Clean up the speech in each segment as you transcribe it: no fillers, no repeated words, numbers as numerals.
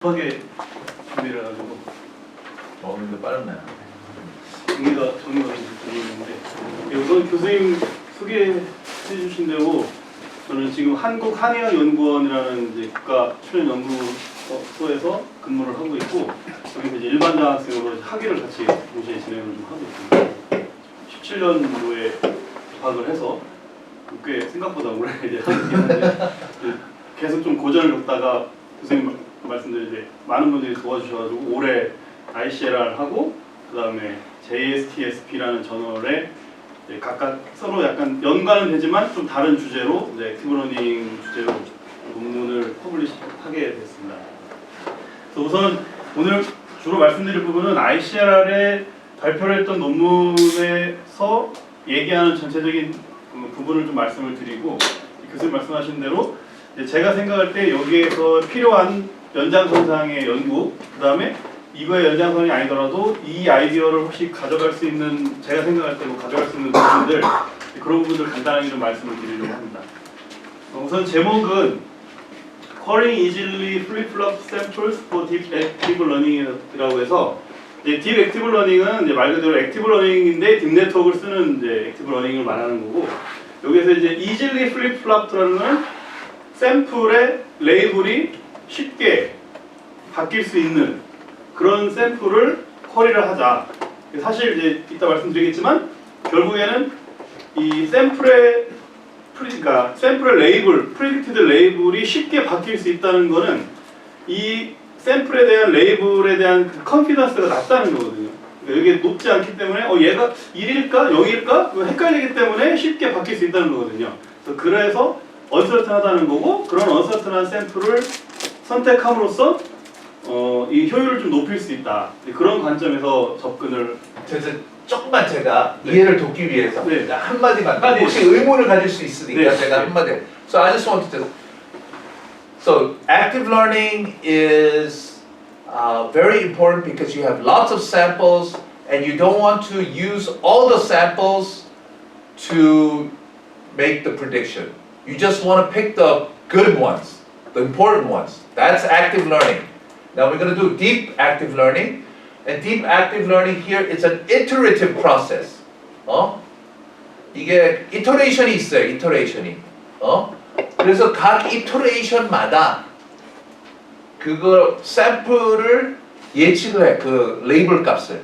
급하게 준비를 해가지고 먹는데 빠르네. 정리가 되는데 우선 교수님 소개해 주신 대로 저는 지금 한국한의학연구원이라는 이제 국가 출연 연구소에서 근무를 하고 있고 여기서 이제 일반 장학생으로 학위를 같이 동시에 진행을 좀 하고 있습니다. 17년도에 입학을 해서 꽤 생각보다 오래 이제 하긴 한데 계속 좀 고전을 겪다가 교수님 말씀드린 이제 많은 분들이 도와주셔가지고 올해 ICLR 하고 그 다음에 JSTSP라는 저널에 각각 서로 약간 연관은 되지만 좀 다른 주제로 이제 액티브 러닝 주제로 논문을 퍼블리시하게 됐습니다. 그래서 우선 오늘 주로 말씀드릴 부분은 ICLR에 발표를 했던 논문에서 얘기하는 전체적인 부분을 좀 말씀을 드리고 교수님 말씀하신 대로 제가 생각할 때 여기에서 필요한 연장선상의 연구, 그 다음에 이거의 연장선이 아니더라도 이 아이디어를 혹시 가져갈 수 있는, 제가 생각할 때 가져갈 수 있는 부분들, 그런 부분들 간단하게 좀 말씀을 드리려고 합니다. 우선 제목은 Calling Easily Flip-Flop Samples for Deep Active Learning이라고 해서 이제 Deep Active Learning은 이제 말 그대로 액티브 러닝인데 딥 네트워크를 쓰는 이제 액티브 러닝을 말하는 거고 여기서 이제 Easily Flip-Flop라는 샘플의 레이블이 쉽게 바뀔 수 있는 그런 샘플을 쿼리를 하자. 사실 이제 이따 말씀드리겠지만 결국에는 이 샘플의 그러니까 샘플의 레이블, 프리딕티드 레이블이 쉽게 바뀔 수 있다는 거는 이 샘플에 대한 레이블에 대한 그 컨피던스가 낮다는 거거든요. 그러니까 이게 높지 않기 때문에 얘가 1일까 0일까 헷갈리기 때문에 쉽게 바뀔 수 있다는 거거든요. 그래서 언서튼하다는 거고 그런 언서튼한 샘플을 선택함으로써 이 효율을 좀 높일 수 있다. 그런 관점에서 접근을. 그래서 조금만 제가 네. 이해를 돕기 위해서 네. 한마디만 네. 혹시 의문을 가질 수 있으니까 네. 제가 한마디. So I just wanted to. So active learning is very important because you have lots of samples and you don't want to use all the samples to make the prediction. You just want to pick the good ones, the important ones. That's active learning. Now we're going to do deep active learning. And deep active learning here is an iterative process. 이게 iteration이 있어요. iteration이. 그래서 각 iteration마다 그거 샘플을 예측을 해. 그 레이블 값을.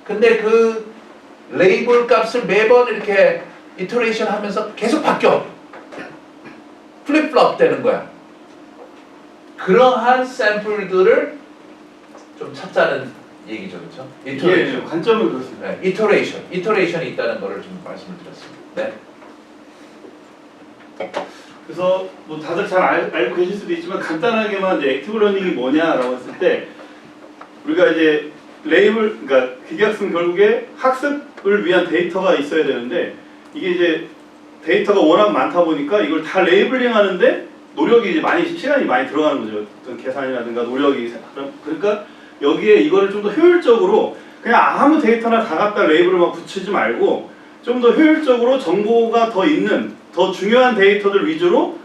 근데 그 레이블 값을 매번 이렇게 iteration 하면서 계속 바뀌어. 플립플롭 되는 거야. 그러한 샘플들을 좀 찾자는 얘기죠, 그렇죠? 이게 관점은 그렇습니다. 네, iteration이 있다는 거를 좀 말씀을 드렸습니다. 네. 그래서 뭐 다들 잘 알고 계실 수도 있지만 간단하게만 이제 액티브 러닝이 뭐냐라고 했을 때 우리가 이제 레이블, 그러니까 기계학습은 결국에 학습을 위한 데이터가 있어야 되는데 이게 이제 데이터가 워낙 많다 보니까 이걸 다 레이블링 하는데 노력이 이제 시간이 많이 들어가는 거죠. 어떤 계산이라든가 노력이. 그러니까 여기에 이거를 좀 더 효율적으로 그냥 아무 데이터나 다 갖다 레이블을 막 붙이지 말고 좀 더 효율적으로 정보가 더 있는 더 중요한 데이터들 위주로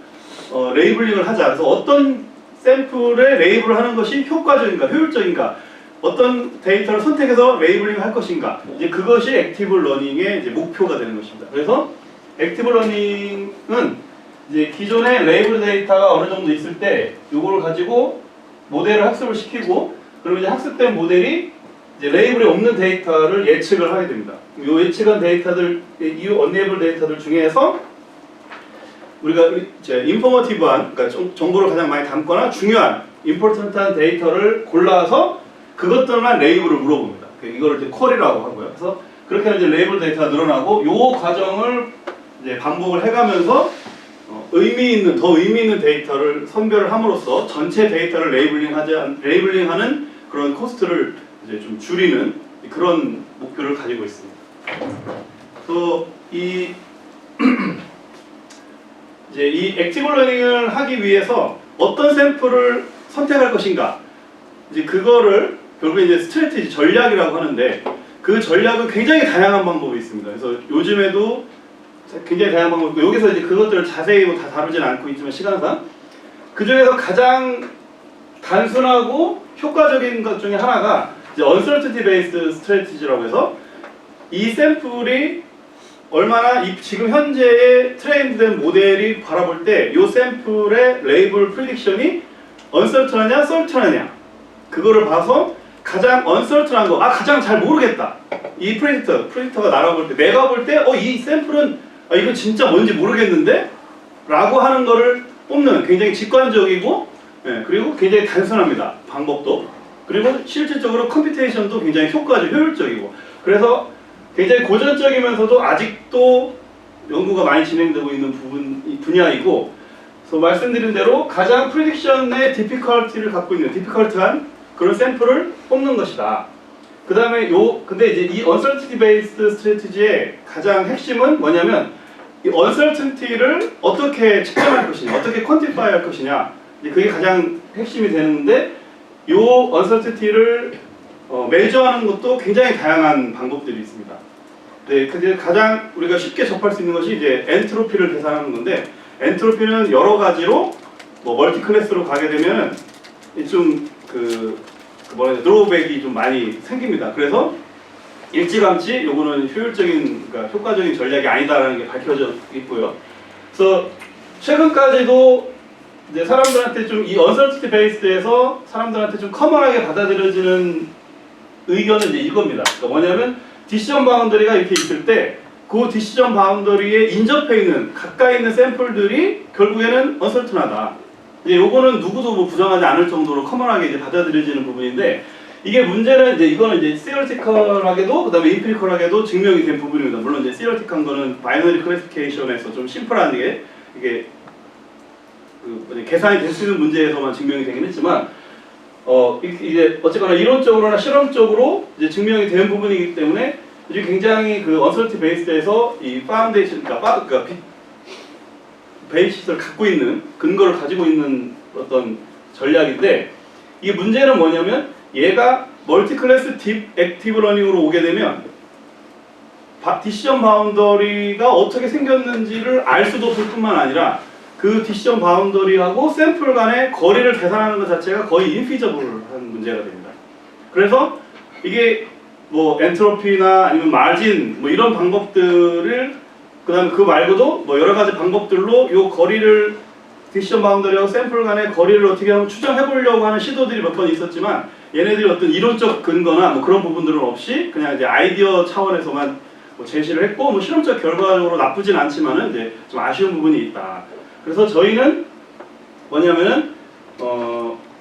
레이블링을 하자. 그래서 어떤 샘플에 레이블을 하는 것이 효과적인가, 효율적인가, 어떤 데이터를 선택해서 레이블링을 할 것인가. 이제 그것이 액티브 러닝의 이제 목표가 되는 것입니다. 그래서 액티브 러닝은 이제 기존의 레이블 데이터가 어느 정도 있을 때 이거를 가지고 모델을 학습을 시키고 그리고 이제 학습된 모델이 이제 레이블이 없는 데이터를 예측을 하게 됩니다. 이 예측한 데이터들, 이 언레이블 데이터들 중에서 우리가 이제 인포머티브한, 그러니까 정보를 가장 많이 담거나 중요한 임포턴트한 데이터를 골라서 그것들만 레이블을 물어봅니다. 이거를 이제 쿼리라고 하고요. 그래서 그렇게 하면 이제 레이블 데이터가 늘어나고 이 과정을 이제 반복을 해가면서 더 의미 있는 데이터를 선별을 함으로써 전체 데이터를 레이블링하는 그런 코스트를 이제 좀 줄이는 그런 목표를 가지고 있습니다. 그래서 이제 이 액티브 러닝을 하기 위해서 어떤 샘플을 선택할 것인가, 이제 그거를 결국에 이제 스트래티지 전략이라고 하는데 그 전략은 굉장히 다양한 방법이 있습니다. 그래서 요즘에도 굉장히 다양한 방법이 있고 여기서 이제 그것들을 자세히 다 다루진 않고 있지만 시간상 그 중에서 가장 단순하고 효과적인 것 중에 하나가 이제 uncertainty based strategy라고 해서 이 샘플이 얼마나 지금 현재의 트레인드된 모델이 바라볼 때 이 샘플의 레이블 프리딕션이 uncertain하냐, certain하냐 그거를 봐서 가장 uncertain한 거, 가장 잘 모르겠다. 이 프리딕터가 날아볼 때 내가 볼 때 이 샘플은 이거 진짜 뭔지 모르겠는데? 라고 하는 거를 뽑는 굉장히 직관적이고 그리고 굉장히 단순합니다. 방법도. 그리고 실질적으로 컴퓨테이션도 굉장히 효율적이고 그래서 굉장히 고전적이면서도 아직도 연구가 많이 진행되고 있는 분야이고 그래서 말씀드린 대로 가장 프리딕션의 디피컬티를 갖고 있는 디피컬트한 그런 샘플을 뽑는 것이다. 그 다음에 근데 이제 이 uncertainty based strategy의 가장 핵심은 뭐냐면 이 uncertainty를 어떻게 측정할 것이냐, 어떻게 quantify 할 것이냐 이제 그게 가장 핵심이 되는데 이 uncertainty를 measure하는 것도 굉장히 다양한 방법들이 있습니다. 네, 근데 가장 우리가 쉽게 접할 수 있는 것이 이제 엔트로피를 계산하는 건데 엔트로피는 여러 가지로 뭐 멀티 클래스로 가게 되면 좀 드로우백이 좀 많이 생깁니다. 그래서 일찌감치 요거는 그러니까 효과적인 전략이 아니다라는 게 밝혀져 있고요. 그래서 최근까지도 이제 사람들한테 좀 이 uncertainty based에서 사람들한테 좀 커먼하게 받아들여지는 의견은 이제 이겁니다. 그러니까 뭐냐면 디시전 바운더리가 이렇게 있을 때 그 디시전 바운더리에 인접해 있는 가까이 있는 샘플들이 결국에는 uncertain하다. 이제 요거는 누구도 뭐 부정하지 않을 정도로 커먼하게 이제 받아들여지는 부분인데 이게 문제는 이제 이거는 이제 theoretical하게도 그다음에 empirical하게도 증명이 된 부분입니다. 물론 이제 theoretic한 거는 바이너리 클래시피케이션에서 좀 심플한 이게 계산이 될 수 있는 문제에서만 증명이 되긴 했지만 이제 어쨌거나 이론적으로나 실험적으로 이제 증명이 된 부분이기 때문에 이제 굉장히 그 uncertainty based에서 이 파운데이션 그러니까 베이시스를 갖고 있는 근거를 가지고 있는 어떤 전략인데 이게 문제는 뭐냐면 얘가 멀티클래스 딥 액티브 러닝으로 오게 되면 디시전 바운더리가 어떻게 생겼는지를 알 수도 없을 뿐만 아니라 그 디시전 바운더리하고 샘플 간의 거리를 계산하는 것 자체가 거의 인피저블한 문제가 됩니다. 그래서 이게 뭐 엔트로피나 아니면 마진 뭐 이런 방법들을 그다음에 그 말고도 뭐 여러 가지 방법들로 이 거리를 디시전 바운더리하고 샘플 간의 거리를 어떻게 하면 추정해 보려고 하는 시도들이 몇 번 있었지만 얘네들이 어떤 이론적 근거나 뭐 그런 부분들은 없이 그냥 이제 아이디어 차원에서만 뭐 제시를 했고 뭐 실험적 결과적으로 나쁘진 않지만은 이제 좀 아쉬운 부분이 있다. 그래서 저희는 뭐냐면은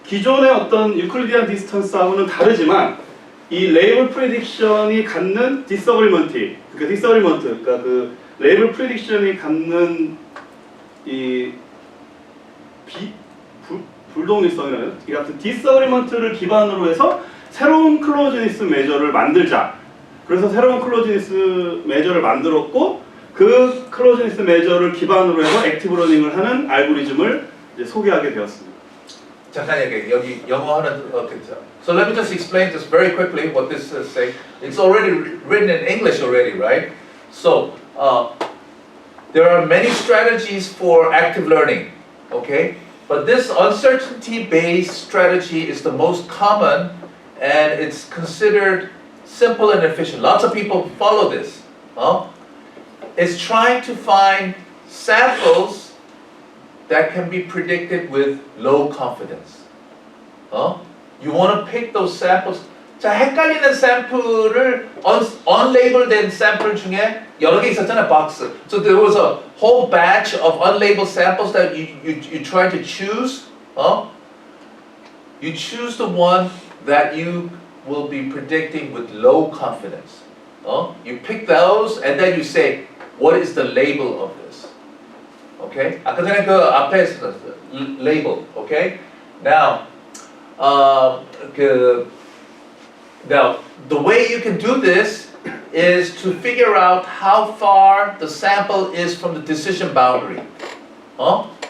기존의 어떤 유클리디안 디스턴스하고는 다르지만 이 레이블 프리딕션이 갖는 디서그리먼트, 그러니까 그 레이블 프리딕션이 갖는 이 불동일성이라는 이 같은 디서그리먼트를 기반으로 해서 새로운 클로즈니스 메저를 만들자. 그래서 새로운 클로즈니스 메저를 만들었고 그 클로즈니스 메저를 기반으로 해서 액티브 러닝을 하는 알고리즘을 이제 소개하게 되었습니다. 잠깐 여기 영어 하나 So let me just explain this very quickly what this is saying. It's already written in English already, right? So there are many strategies for active learning, okay? But this uncertainty-based strategy is the most common and it's considered simple and efficient. Lots of people follow this. It's trying to find samples that can be predicted with low confidence. You want to pick those samples. 자, 헷갈리는 샘플을 unlabeled 샘플 중에 여러 개 있었잖아요, box. So there was a whole batch of unlabeled samples that you try to choose. You choose the one that you will be predicting with low confidence. You pick those and then you say, what is the label of this? Okay? 아까 전에 그 앞에 label. Okay? Now, Now, the way you can do this is to figure out how far the sample is from the decision boundary.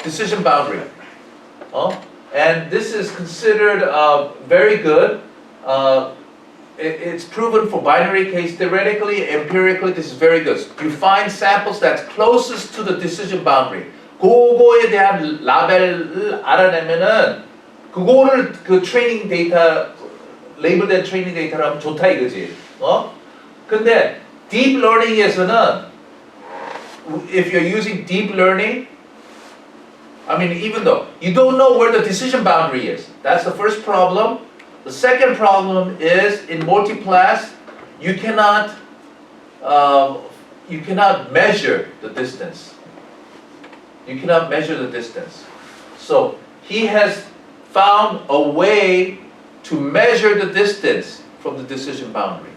Decision boundary. And this is considered very good. It's proven for binary case theoretically, empirically, this is very good. You find samples that's closest to the decision boundary. 그거에 대한 라벨을 알아내면은 그거를 그 트레이닝 데이터 레이블된 트레이닝 데이터로 하면 좋다 이거지. 근데 deep learning에서는 if you're using deep learning, I mean even though you don't know where the decision boundary is, that's the first problem. The second problem is in multi-class you cannot measure the distance. You cannot measure the distance. So he has found a way to measure the distance from the decision boundary.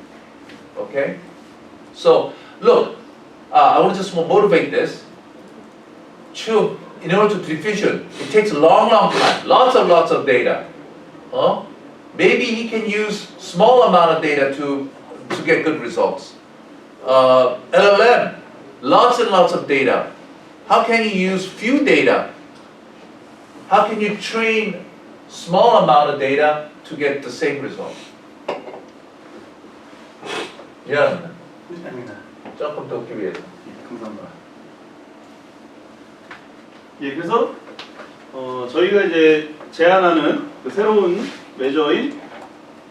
Okay? So, look, I want to just motivate this. In order to diffusion, it takes a long time, lots of data. Maybe he can use small amount of data to get good results. LLM, lots and lots of data. How can you use few data? How can you train small amount of data to get the same result? 미안합니다. 아닙니다. 조금 더 웃기 위해서. 예, 감사합니다. 예, 그래서 저희가 이제 제안하는 그 새로운 메저인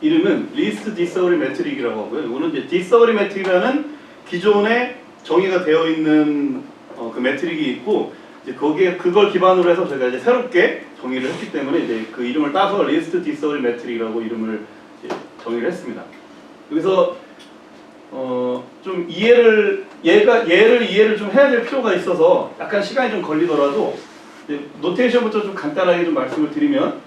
이름은 리스트 디서버리 매트릭이라고 하고요. 이거는 이제 디서버리 매트릭이라는 기존에 정의가 되어 있는 그 매트릭이 있고 이제 거기에 그걸 기반으로 해서 저희가 이제 새롭게 정의를 했기 때문에 이제 그 이름을 따서 리스트 디서버리 매트릭이라고 이름을 이제 정의를 했습니다. 여기서 좀 얘를 이해를 좀 해야 될 필요가 있어서 약간 시간이 좀 걸리더라도 노테이션부터 좀 간단하게 좀 말씀을 드리면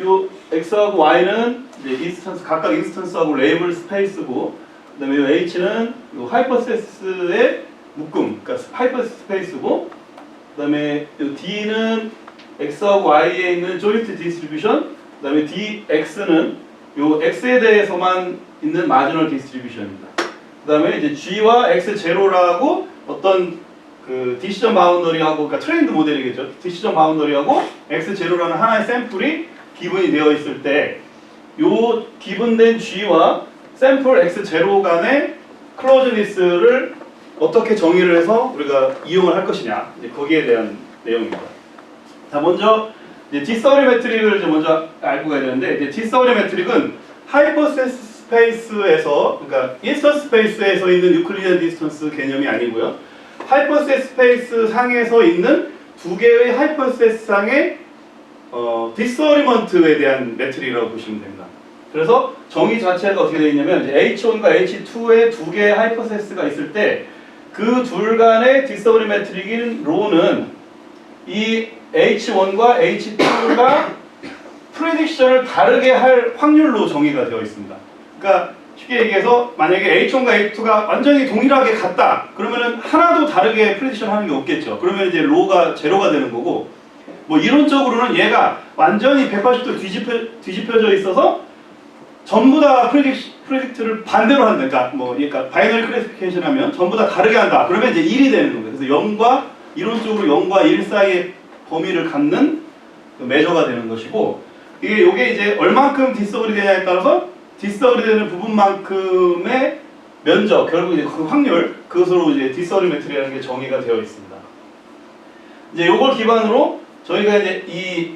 요 x하고 y는 이제 인스턴스 각각 인스턴스하고 레이블 스페이스고 그다음에 요 h는 요 하이퍼스페이스의 묶음, 그러니까 하이퍼스페이스고 그다음에 요 d는 x하고 y에 있는 조인트 디스트리뷰션 그다음에 dx는 요 x에 대해서만 있는 마지널 디스트리뷰션입니다. 그다음에 이제 g와 x0라고 어떤 그 디시전 바운더리하고 그러니까 트레인드 모델이겠죠. 디시전 바운더리하고 x0라는 하나의 샘플이 기분이 되어 있을 때 요 기분된 g와 샘플 x0 간의 클로즈니스를 어떻게 정의를 해서 우리가 이용을 할 것이냐 이제 거기에 대한 내용입니다. 자, 먼저 이제 디서버리 매트릭을 이제 먼저 알고 가야 되는데 이제 디서버리 매트릭은 하이퍼스페이스에서 그러니까 인스턴스 스페이스에서 있는 유클리디안 디스턴스 개념이 아니고요. 하이퍼스페이스 상에서 있는 두 개의 하이퍼스페이스 상의 디스어리먼트에 대한 매트릭이라고 보시면 됩니다. 그래서 정의 자체가 어떻게 되어 있냐면 이제 H1과 H2의 두 개의 하이퍼스페이스가 있을 때 그 둘 간의 디스어리 매트릭인 로는 이 H1과 H2가 프레딕션을 다르게 할 확률로 정의가 되어 있습니다. 그러니까 쉽게 얘기해서 만약에 H1과 H2가 완전히 동일하게 같다 그러면은 하나도 다르게 프레딕션 하는 게 없겠죠. 그러면 이제 로가 제로가 되는 거고 뭐 이론적으로는 얘가 완전히 180도 뒤집혀져 있어서 전부 다 프레딕트를 반대로 한다. 그러니까 뭐 그러니까 바이너리 클래시피케이션 하면 전부 다 다르게 한다. 그러면 이제 1이 되는 거예요. 그래서 0과 이론적으로 0과 1 사이의 범위를 갖는 그 메저가 되는 것이고 요게 이제 얼만큼 디서버리 되냐에 따라서 디서버리 되는 부분만큼의 면적, 결국 이제 그 확률, 그것으로 이제 디서버리 매트릭이라는 게 정의가 되어 있습니다. 이제 요걸 기반으로 저희가 이제 이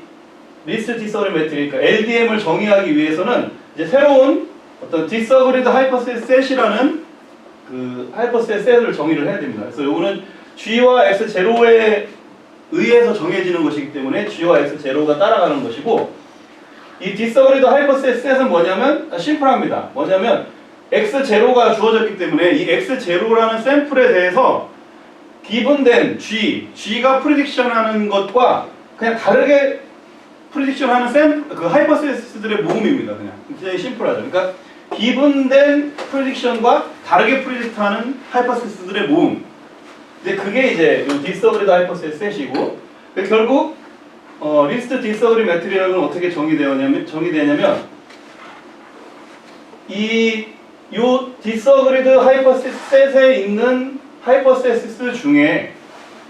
리스트 디서버리 매트릭, 그러니까 LDM을 정의하기 위해서는 이제 새로운 어떤 디서그리드 하이퍼스페이스 셋이라는 그 하이퍼스페이스 셋을 정의를 해야 됩니다. 그래서 요거는 G와 X0에 의해서 정해지는 것이기 때문에 G와 X0가 따라가는 것이고 이 디서그리드 하이퍼스페이스 셋은 뭐냐면 심플합니다. 뭐냐면 X0가 주어졌기 때문에 이 X0라는 샘플에 대해서 기분된 G가 프리딕션하는 것과 그냥 다르게 프리딕션하는 그 하이퍼스페이스들의 모음입니다. 그냥 굉장히 심플하죠. 그러니까 기분된 프리딕션과 다르게 프리딕트하는 하이퍼스페이스들의 모음. 근데 그게 이제 이 디서그리드 하이퍼스페이스 셋이고 결국 리스트 디서그리 매트릭은 어떻게 정의되냐면 요 디서그리드 하이퍼스페이스 셋에 있는 하이퍼스페이스 중에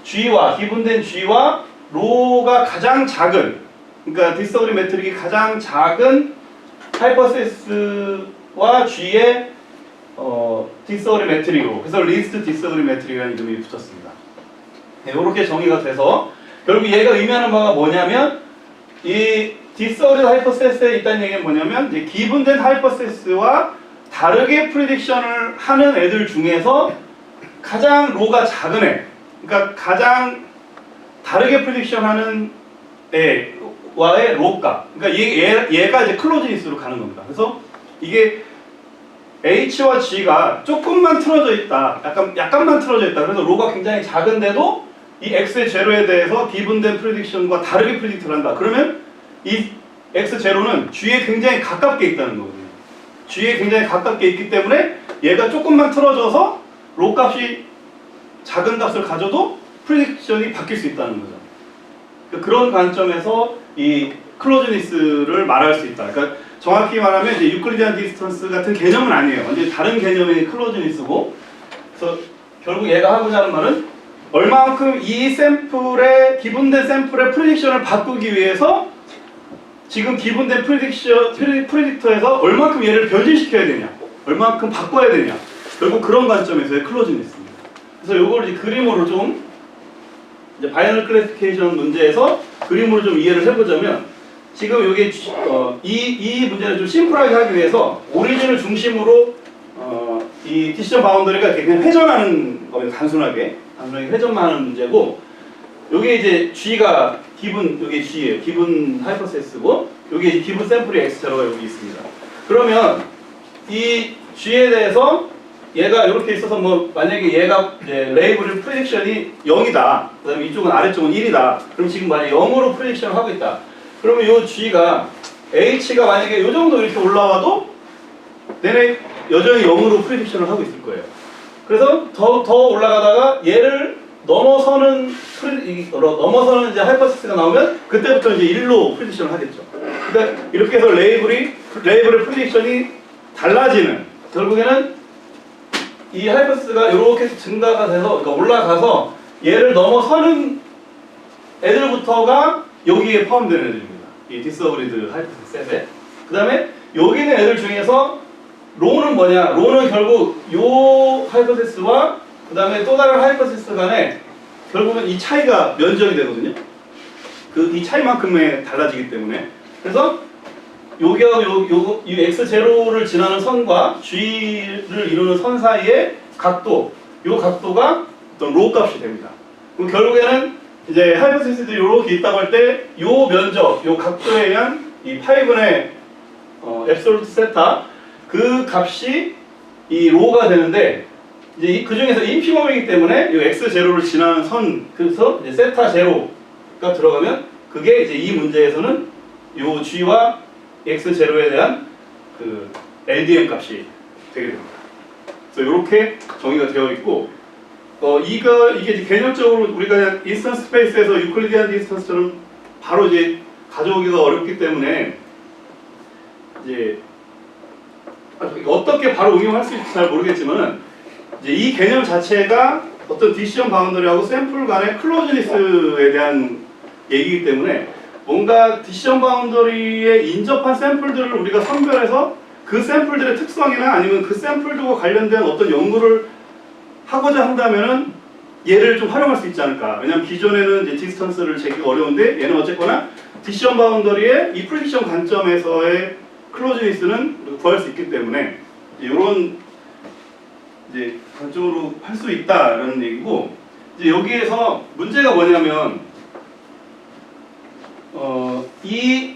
G와 기분된 G와 로가 가장 작은 그러니까 디서그리 매트릭이 가장 작은 하이퍼스페이스와 G의 디서그리 매트릭으로 그래서 리스트 디서그리 매트릭이라는 이름이 붙었습니다. 네, 이렇게 정의가 돼서 결국 얘가 의미하는 바가 뭐냐면 이 디스오리드 하이퍼스테스에 있다는 얘기는 뭐냐면 이제 기분된 하이퍼스테스와 다르게 프리딕션을 하는 애들 중에서 가장 로가 작은 애, 그러니까 가장 다르게 프리딕션하는 애와의 로값, 그러니까 얘가 이제 클로즈니스로 가는 겁니다. 그래서 이게 H와 G가 조금만 틀어져 있다, 약간만 틀어져 있다. 그래서 로가 굉장히 작은데도 이 X의 제로에 대해서 기분된 프리딕션과 다르게 프리딕트를 한다. 그러면 이 X0는 G에 굉장히 가깝게 있다는 거거든요. G에 굉장히 가깝게 있기 때문에 얘가 조금만 틀어져서 로 값이 작은 값을 가져도 프리딕션이 바뀔 수 있다는 거죠. 그런 관점에서 이 클로즈니스를 말할 수 있다. 그러니까 정확히 말하면 이제 유클리디안 디스턴스 같은 개념은 아니에요. 완전히 다른 개념의 클로즈니스고, 그래서 결국 얘가 하고자 하는 말은 얼마만큼 이 샘플의 기분된 샘플의 프리딕션을 바꾸기 위해서 지금 기분된 프리딕터에서 얼마만큼 얘를 변질시켜야 되냐, 얼마만큼 바꿔야 되냐, 결국 그런 관점에서의 클로즈니스입니다. 그래서 이걸 이제 그림으로 좀 이제 바이너리 클래시피케이션 문제에서 그림으로 좀 이해를 해보자면, 지금 여기 이 문제를 좀 심플하게 하기 위해서 오리진을 중심으로 이 디시전 바운더리가 이렇게 그냥 회전하는 겁니다. 단순하게 회전만 하는 문제고, 여기 이제 G가 기분, 여기 G예요. 기분 하이퍼세스고, 여기 기분 샘플이 X0가 여기 있습니다. 그러면 이 G에 대해서 얘가 이렇게 있어서 뭐 만약에 얘가 이제 레이블 프리딕션이 0이다. 그 다음에 이쪽은 아래쪽은 1이다. 그럼 지금 만약에 0으로 프리딕션을 하고 있다. 그러면 이 G가 H가 만약에 이 정도 이렇게 올라와도 내내 여전히 0으로 프리딕션을 하고 있을 거예요. 그래서 더 올라가다가 얘를 넘어서는 이제 하이퍼세스가 나오면 그때부터 이제 1로 프리딕션을 하겠죠. 그러니까 이렇게 해서 레이블의 프리딕션이 달라지는, 결국에는 이 하이퍼세스가 이렇게 증가가 돼서, 그러니까 올라가서 얘를 넘어서는 애들부터가 여기에 포함되는 애들입니다. 이 디스오리드 하이퍼세스에. 그 다음에 여기 있는 애들 중에서 로는 뭐냐? 로는 결국 요 하이퍼세스와 그 다음에 또 다른 하이퍼세스 간에 결국은 이 차이가 면적이 되거든요. 이 차이만큼에 달라지기 때문에. 그래서 여기하고 이 X0를 지나는 선과 G를 이루는 선 사이의 각도, 요 각도가 어떤 로 값이 됩니다. 그럼 결국에는 이제 하이퍼세스들이 이렇게 있다고 할 때 요 면적, 요 각도에 의한 이 파이분의 앱솔루트 세타, 그 값이 이 로가 되는데, 이제 그 중에서 인피멈이기 때문에 이 X0를 지나는 선, 그래서 이제 세타 제로가 들어가면 그게 이제 이 문제에서는 요 G와 X0에 대한 그 LDM 값이 되게 됩니다. 그래서 이렇게 정의가 되어 있고, 이게 이제 개념적으로 우리가 그냥 인스턴스 스페이스에서 유클리디안 디스턴스처럼 바로 이제 가져오기가 어렵기 때문에 이제 어떻게 바로 응용할 수 있을지 잘 모르겠지만, 이제 이 개념 자체가 어떤 디시전 바운더리하고 샘플 간의 클로즈니스에 대한 얘기이기 때문에 뭔가 디시전 바운더리에 인접한 샘플들을 우리가 선별해서 그 샘플들의 특성이나 아니면 그 샘플들과 관련된 어떤 연구를 하고자 한다면은 얘를 좀 활용할 수 있지 않을까. 왜냐면 기존에는 이제 디스턴스를 재기가 어려운데 얘는 어쨌거나 디시전 바운더리의 이 프리딕션 관점에서의 클로즈니스는 구할 수 있기 때문에 이런 이제 관점으로 할 수 있다라는 얘기고, 이제 여기에서 문제가 뭐냐면 이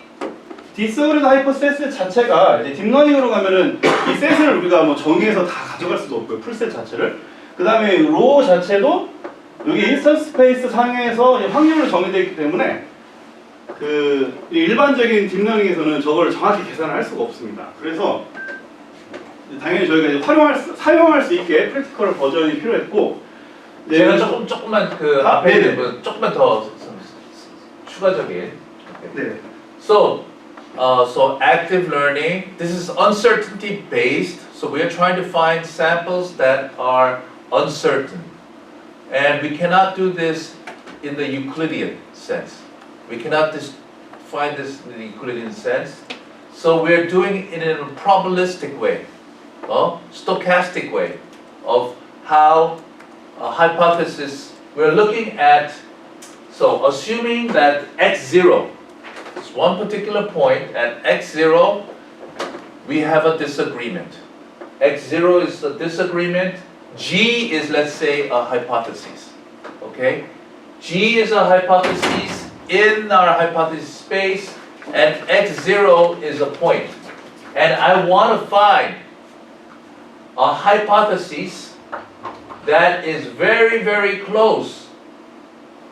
디스오리드 하이퍼세스 자체가 이제 딥러닝으로 가면은 이 셋을 우리가 뭐 정의해서 다 가져갈 수도 없고요, 풀셋 자체를. 그 다음에 로 자체도 여기 인스턴스 스페이스 상에서 확률로 정의되어 있기 때문에 그 일반적인 딥러닝에서는 저걸 정확히 계산을 할 수가 없습니다. 그래서 당연히 저희가 이제 사용할 수 있게 프랙티컬 버전이 필요했고, 제가 조금만 그 앞에 네. 뭐 조금만 더 추가적인. 네. So active learning. This is uncertainty based. So we are trying to find samples that are uncertain, and we cannot do this in the Euclidean sense. We cannot find this in the Euclidean sense. So we are doing it in a probabilistic way, stochastic way of how a hypothesis. We're looking at, so assuming that x0. It's one particular point at x0, we have a disagreement. x0 is a disagreement. G is, let's say, a hypothesis. Okay? G is a hypothesis in our hypothesis space, and x0 is a point. And I want to find a hypothesis that is very, very close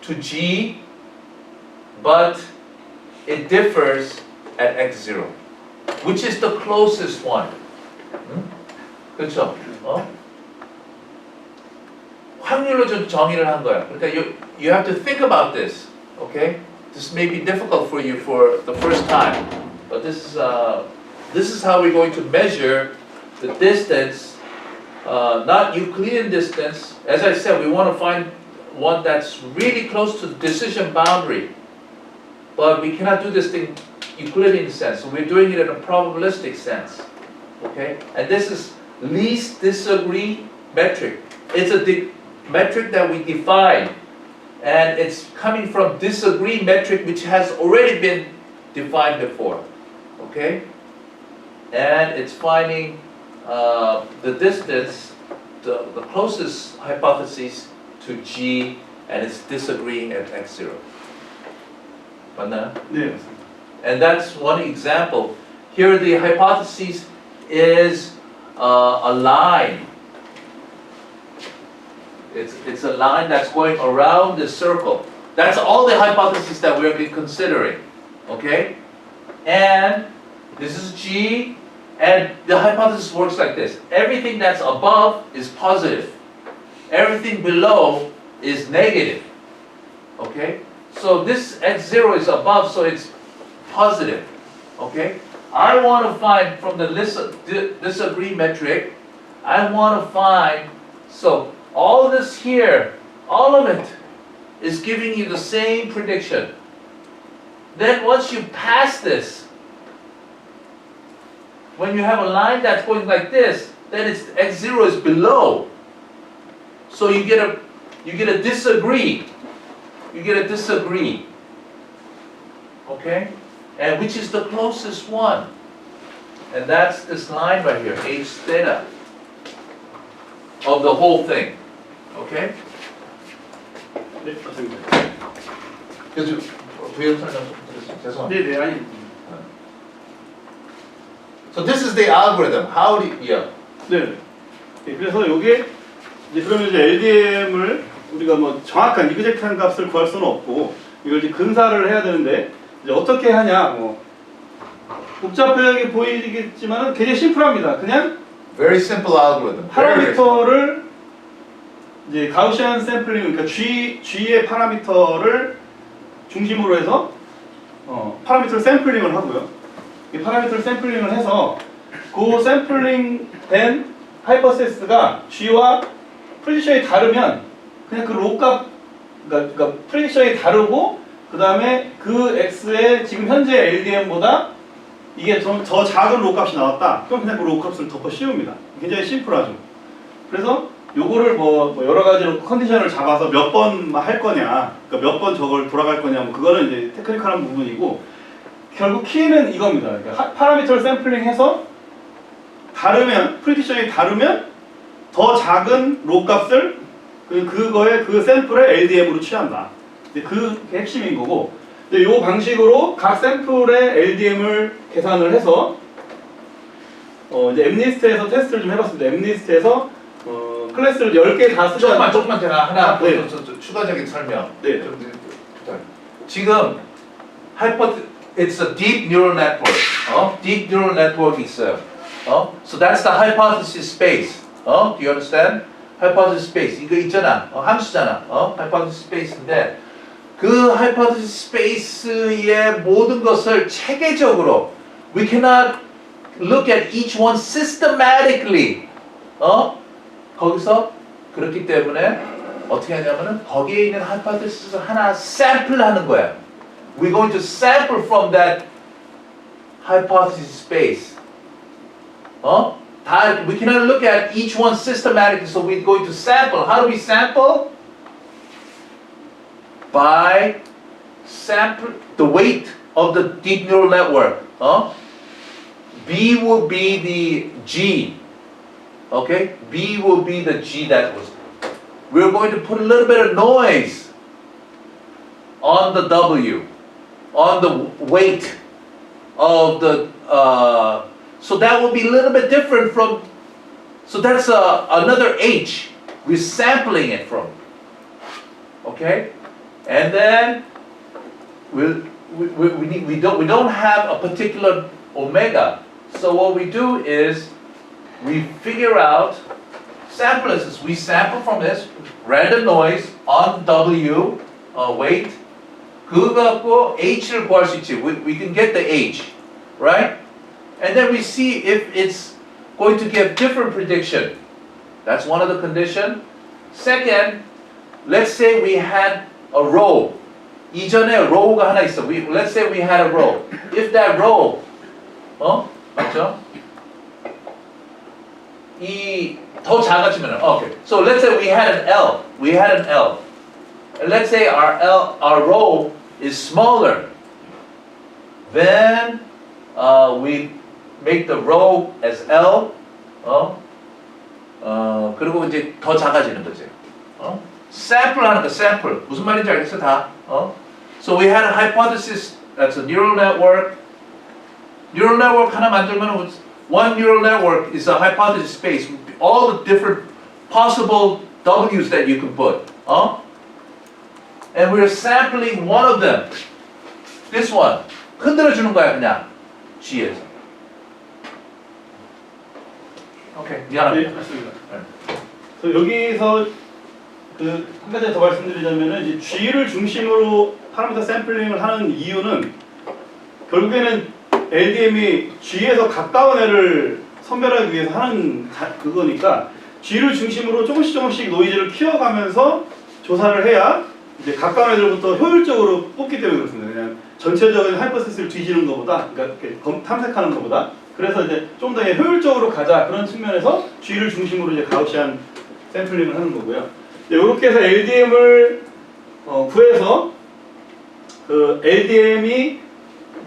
to G, but it differs at x0. Which is the closest one? 그렇죠? 확률로 좀 정의를 한 거야. 그러니까 you have to think about this. Okay? This may be difficult for you for the first time, but this is how we're going to measure the distance, not Euclidean distance. As I said, we want to find one that's really close to the decision boundary, but we cannot do this in Euclidean sense. So we're doing it in a probabilistic sense. Okay, and this is least disagree metric. It's a metric that we define, and it's coming from disagree metric, which has already been defined before. Okay, and it's finding the distance, the closest hypothesis to G, and it's disagreeing at x0. 맞나요? 네, 맞습니다. And that's one example. Here the hypothesis is a line. It's a line that's going around the circle. That's all the hypotheses that we're considering. Okay? And this is G, and the hypothesis works like this. Everything that's above is positive. Everything below is negative. Okay? So this x0 is above, so it's positive. Okay? I want to find from the disagree metric, I want to find, so all this here, all of it is giving you the same prediction. Then once you pass this, when you have a line that's going like this, then it's x0 is below. So you get a disagree. You get a disagree. Okay? And which is the closest one? And that's this line right here, h theta of the whole thing. Okay? 네, 맞습니다. 그래서 부연 설명 죄송합니다. 네, 네, 아니. So this is the algorithm. How do you, yeah. 네. 네, 그래서 이게 이제 그러면 이제 LDM을 우리가 뭐 정확한 이그젝트한 값을 구할 수는 없고 이걸 이제 근사를 해야 되는데 이제 어떻게 하냐 뭐 복잡하게 보이겠지만은 굉장히 심플합니다. 그냥 Very simple algorithm. 파라미터를 이제 가우시안 샘플링 그러니까 G의 파라미터를 중심으로 해서 파라미터를 샘플링을 하고요. 이 파라미터를 샘플링을 해서 그 샘플링 된 하이퍼세스가 G와 프리딕션이 다르면 그냥 그 로 값 그러니까 프리딕션이 다르고 그 다음에 그 X의 지금 현재 LDM보다 이게 더 작은 로 값이 나왔다. 그럼 그냥 그 로 값을 덮어 씌웁니다. 굉장히 심플하죠. 그래서 요거를 뭐 여러 가지로 컨디션을 잡아서 몇 번 할 거냐, 그러니까 몇 번 저걸 돌아갈 거냐, 뭐 그거는 이제 테크니컬한 부분이고 결국 키는 이겁니다. 그러니까 파라미터를 샘플링해서 다르면 프리딕션이 다르면 더 작은 로 값을 그거의 그 샘플의 LDM으로 취한다. 그게 핵심인 거고. 이 방식으로 각 샘플의 LDM을 계산을 해서 이제 엠니스트에서 테스트를 좀 해봤습니다. 엠니스트에서 클래스를 10개 다 쓰자. 조금만 제가 하나 네. 추가적인 설명. 네. 지금 it's a deep neural network. deep neural network 있어요. So that's the hypothesis space. Do you understand? hypothesis space 이거 있잖아. 함수잖아. hypothesis space인데 그 hypothesis space의 모든 것을 체계적으로 we cannot look at each one systematically. 거기서 그렇기 때문에 어떻게 하냐면은 거기에 있는 hypothesis를 하나 sample하는 거야. We're going to sample from that hypothesis space. We cannot look at each one systematically, so we're going to sample. How do we sample? By sample the weight of the deep neural network. B will be the G. Okay? B will be the G that was. We're going to put a little bit of noise on the W, on the weight of the, so that will be a little bit different from, so that's another H. We're sampling it from. Okay? And then we don't have a particular omega. So what we do is we figure out samplers. We sample from this random noise on W weight. 그거 갖고 H를 구할 수 있지. We can get the H, right? And then we see if it's going to give different prediction. That's one of the condition. Second, let's say we had a row. 이전에 row가 하나 있어. Let's say we had a row. If that row, 맞죠? 더 작아지면, okay. So let's say we had an L. We had an L. And let's say our row is smaller. Then we make the row as L. 그리고 이제 더 작아지는 거지. sample 하는 거, sample. 무슨 말인지 알겠어, 다? So we had a hypothesis that's a neural network. Neural network 하나 만들면 one neural network is a hypothesis space. All the different possible W's that you can put. And we're sampling one of them. This one. 흔들어 주는 거야, 그냥. G에서. 오케이, 미안합니다. 네, 맞습니다. 그래서 여기서 한 가지 더 말씀드리자면은 이제 G를 중심으로 파라미터 샘플링을 하는 이유는 결국에는 LDM이 G에서 가까운 애를 선별하기 위해서 하는 그거니까 G를 중심으로 조금씩 노이즈를 키워가면서 조사를 해야 이제 가까운 애들부터 효율적으로 뽑기 때문에 그렇습니다. 그냥 전체적인 하이퍼시스를 뒤지는 것보다, 그러니까 이렇게 탐색하는 것보다, 그래서 이제 좀 더 효율적으로 가자 그런 측면에서 G를 중심으로 이제 가우시안 샘플링을 하는 거고요. 이렇게 해서 LDM을 구해서 그 LDM이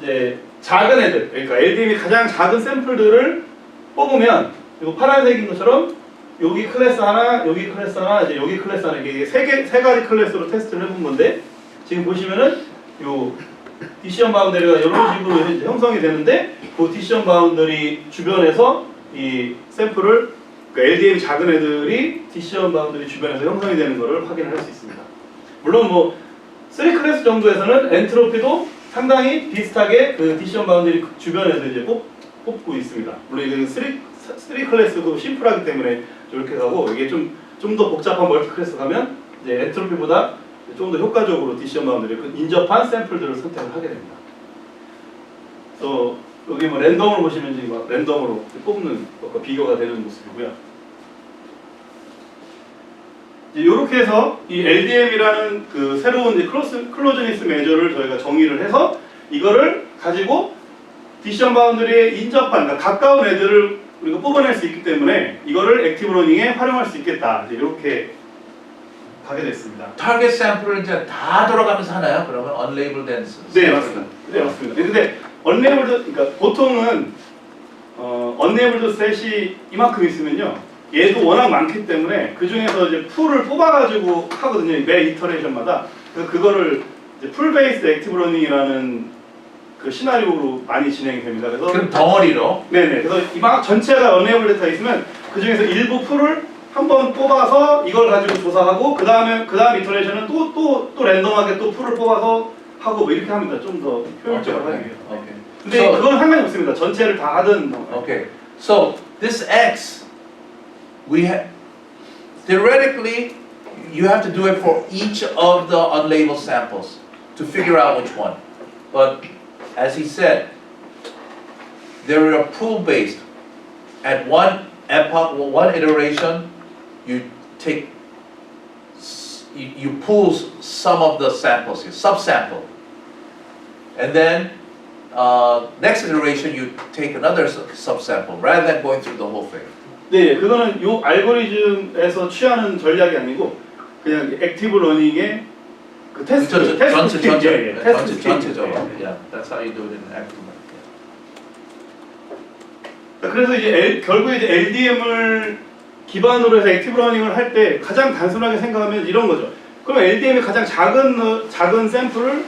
이제 작은 애들, 그러니까 LDM이 가장 작은 샘플들을 뽑으면 이거 파란색인 것처럼 여기 클래스 하나, 여기 클래스 하나, 이제 여기 클래스 하나, 이게 세 가지 클래스로 테스트를 해본 건데 지금 보시면은 요 디시전 바운더리가 이런 식으로 형성이 되는데 그 디시전 바운더리 주변에서 이 샘플을 그러니까 LDM이 작은 애들이 디시전 바운더리 주변에서 형성이 되는 것을 확인을 할 수 있습니다. 물론 뭐 3클래스 정도에서는 엔트로피도 상당히 비슷하게 그 디시전 바운더리 주변에서 이제 뽑고 있습니다. 물론 이게 3클래스도 심플하기 때문에 이렇게 가고 이게 좀 더 복잡한 멀티클래스 가면 이제 엔트로피보다 좀 더 효과적으로 디시전 바운더리 인접한 샘플들을 선택을 하게 됩니다. 또 여기 뭐 랜덤으로 보시면 지금 막 랜덤으로 뽑는 것과 비교가 되는 모습이고요. 이렇게 해서 이 LDM이라는 그 새로운 클로즈니스 메저를 저희가 정의를 해서 이거를 가지고 디시전 바운더리에 인접한, 그러니까 가까운 애들을 우리가 뽑아낼 수 있기 때문에 이거를 액티브 러닝에 활용할 수 있겠다. 이렇게 가게 됐습니다. 타겟 샘플을 이제 다 돌아가면서 하나요? 그러면 unlabeled and 네, 맞습니다. 네, 맞습니다. 근데 unlabeled, 그러니까 보통은 unlabeled 셋이 이만큼 있으면요, 얘도 워낙 많기 때문에 그 중에서 이제 풀을 뽑아가지고 하거든요. 매 이터레이션마다. 그래서 그거를 이제 풀 베이스 액티브 러닝이라는 그 시나리오로 많이 진행이 됩니다. 그래서 그럼 덩어리로? 네네. 그래서 이막 전체가 unlabeled 다 있으면 그 중에서 일부 풀을 한번 뽑아서 이걸 가지고 조사하고 그 다음 이터레이션은 또 랜덤하게 또 풀을 뽑아서 하고 뭐 이렇게 합니다. 좀 더 효율적으로 하기 위해서. Okay. 근데 So, 그건 상관이 없습니다. 전체를 다 하든. Okay. So this X, theoretically, you have to do it for each of the unlabeled samples to figure out which one. But as he said, they are pool based. At one epoch, one iteration, you pool some of the samples, you subsample, and then next iteration you take another subsample rather than going through the whole thing. 네, 그거는 요 알고리즘에서 취하는 전략이 아니고 그냥 액티브 러닝의 그 테스트, 전체 테스트 전체 스킨, 전체 예, 예, 테스트 전체 스킨. 전체적으로. 예. Yeah, that's how you do it in active learning. 그래서 이제 결국에 이제 LDM을 기반으로 해서 액티브 러닝을 할 때 가장 단순하게 생각하면 이런 거죠. 그럼 LDM이 가장 작은 샘플을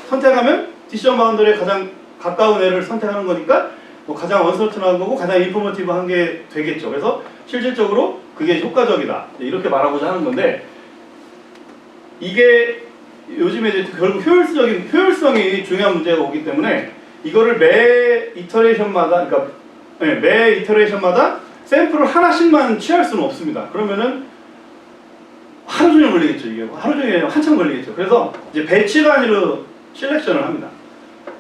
선택하면 디시전 바운더리에 가장 가까운 애를 선택하는 거니까 뭐 가장 언서튼한 거고 가장 인포머티브한 게 되겠죠. 그래서 실질적으로 그게 효과적이다 이렇게 말하고자 하는 건데, 이게 요즘에 이제 결국 효율성이 중요한 문제가 오기 때문에 이거를 매 이터레이션마다, 그러니까 매 이터레이션마다 샘플을 하나씩만 취할 수는 없습니다. 그러면은 하루 종일 걸리겠죠. 이게 하루 종일 한참 걸리겠죠. 그래서 이제 배치 단위로 실렉션을 합니다.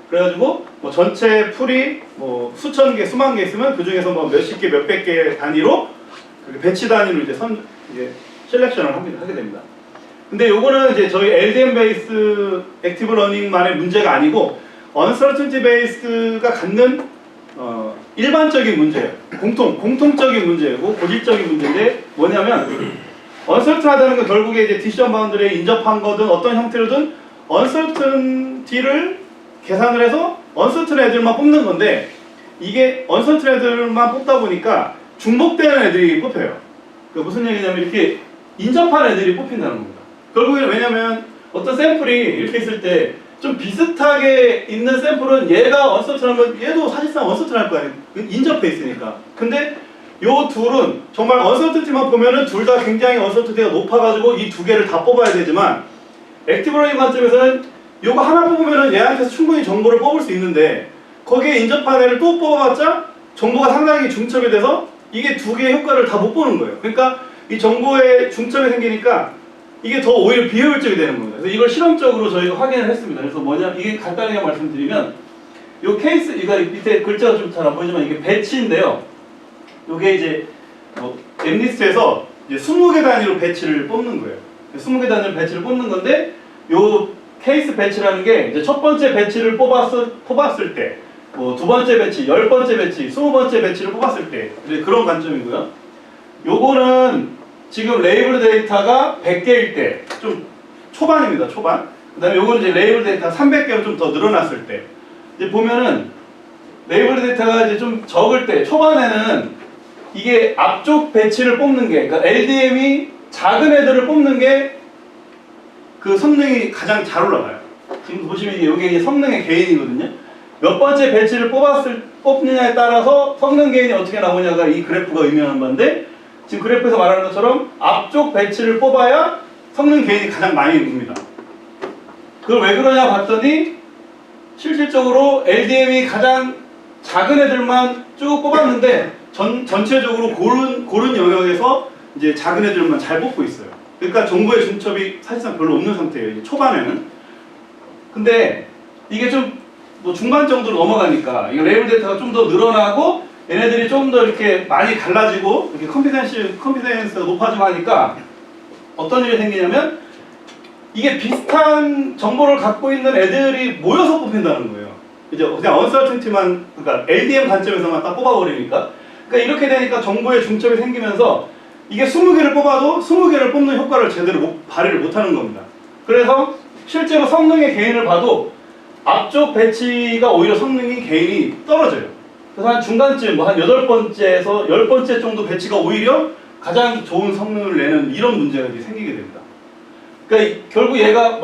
그래가지고 뭐 전체 풀이 뭐 수천 개, 수만 개 있으면 그 중에서 뭐 몇십 개, 몇백 개 단위로 배치 단위로 이제 실렉션을 하게 됩니다. 근데 요거는 이제 저희 LDM 베이스 액티브 러닝만의 문제가 아니고 언서튼티 베이스가 갖는 일반적인 문제예요. 공통적인 문제고 고질적인 문제인데 뭐냐면, 언서튼하다는 건 결국에 이제 디시전 바운더리에 인접한 거든 어떤 형태로든 언서튼티를 계산을 해서 언서튼 애들만 뽑는 건데, 이게 언서튼 애들만 뽑다 보니까 중복되는 애들이 뽑혀요. 그러니까 무슨 얘기냐면 이렇게 인접한 애들이 뽑힌다는 겁니다. 결국에는 왜냐면 어떤 샘플이 이렇게 있을 때 좀 비슷하게 있는 샘플은 얘가 언서튼하면 얘도 사실상 언서튼할 거 아니에요. 인접해 있으니까. 근데 요 둘은 정말 언서튼티만 보면은 둘 다 굉장히 언서튼티가 높아가지고 이 두 개를 다 뽑아야 되지만, 액티브 러닝 관점에서는 요거 하나 뽑으면은 얘한테서 충분히 정보를 뽑을 수 있는데 거기에 인접한 애를 또 뽑아봤자 정보가 상당히 중첩이 돼서 이게 두 개의 효과를 다 못 보는 거예요. 그러니까 이 정보에 중첩이 생기니까 이게 더 오히려 비효율적이 되는 겁니다. 그래서 이걸 실험적으로 저희가 확인을 했습니다. 그래서 뭐냐, 이게 간단하게 말씀드리면 요 케이스, 이거 밑에 글자가 좀 잘 안 보이지만 이게 배치인데요. 요게 이제 엠리스트에서 이제 20개 단위로 배치를 뽑는 거예요. 20개 단위로 배치를 뽑는 건데, 요 케이스 배치라는 게 이제 첫 번째 배치를 뽑았을 때, 뭐 두 번째 배치, 10번째 배치, 20번째 배치를 뽑았을 때 그런 관점이고요. 요거는 지금 레이블 데이터가 100개일 때, 좀 초반입니다. 초반. 그 다음에 요거는 이제 레이블 데이터 300개로 좀 더 늘어났을 때, 이제 보면은 레이블 데이터가 이제 좀 적을 때, 초반에는 이게 앞쪽 배치를 뽑는 게, 그러니까 LDM이 작은 애들을 뽑는 게 그 성능이 가장 잘 올라가요. 지금 보시면 이게 이제 성능의 개인이거든요. 몇 번째 배치를 뽑느냐에 따라서 성능 개인이 어떻게 나오냐가 이 그래프가 의미하는 건데, 지금 그래프에서 말하는 것처럼 앞쪽 배치를 뽑아야 성능 개인이 가장 많이 옵니다. 그걸 왜 그러냐 봤더니 실질적으로 LDM이 가장 작은 애들만 쭉 뽑았는데 전체적으로 고른 영역에서 이제 작은 애들만 잘 뽑고 있어요. 그러니까 정보의 중첩이 사실상 별로 없는 상태예요. 이제 초반에는. 근데 이게 좀 뭐 중반 정도로 넘어가니까 이 레이블 데이터가 좀 더 늘어나고 얘네들이 좀 더 이렇게 많이 갈라지고 이렇게 컨피던스가 높아지고 하니까 어떤 일이 생기냐면, 이게 비슷한 정보를 갖고 있는 애들이 모여서 뽑힌다는 거예요. 그죠? 그냥 언서튼티만, 그러니까 LDM 관점에서만 딱 뽑아버리니까. 그러니까 이렇게 되니까 정보의 중첩이 생기면서 이게 20개를 뽑아도 20개를 뽑는 효과를 제대로 발휘를 못하는 겁니다. 그래서 실제로 성능의 개인을 봐도 앞쪽 배치가 오히려 성능이 개인이 떨어져요. 그래서 한 중간쯤 뭐 한 8번째에서 10번째 정도 배치가 오히려 가장 좋은 성능을 내는 이런 문제가 이제 생기게 됩니다. 그러니까 결국 얘가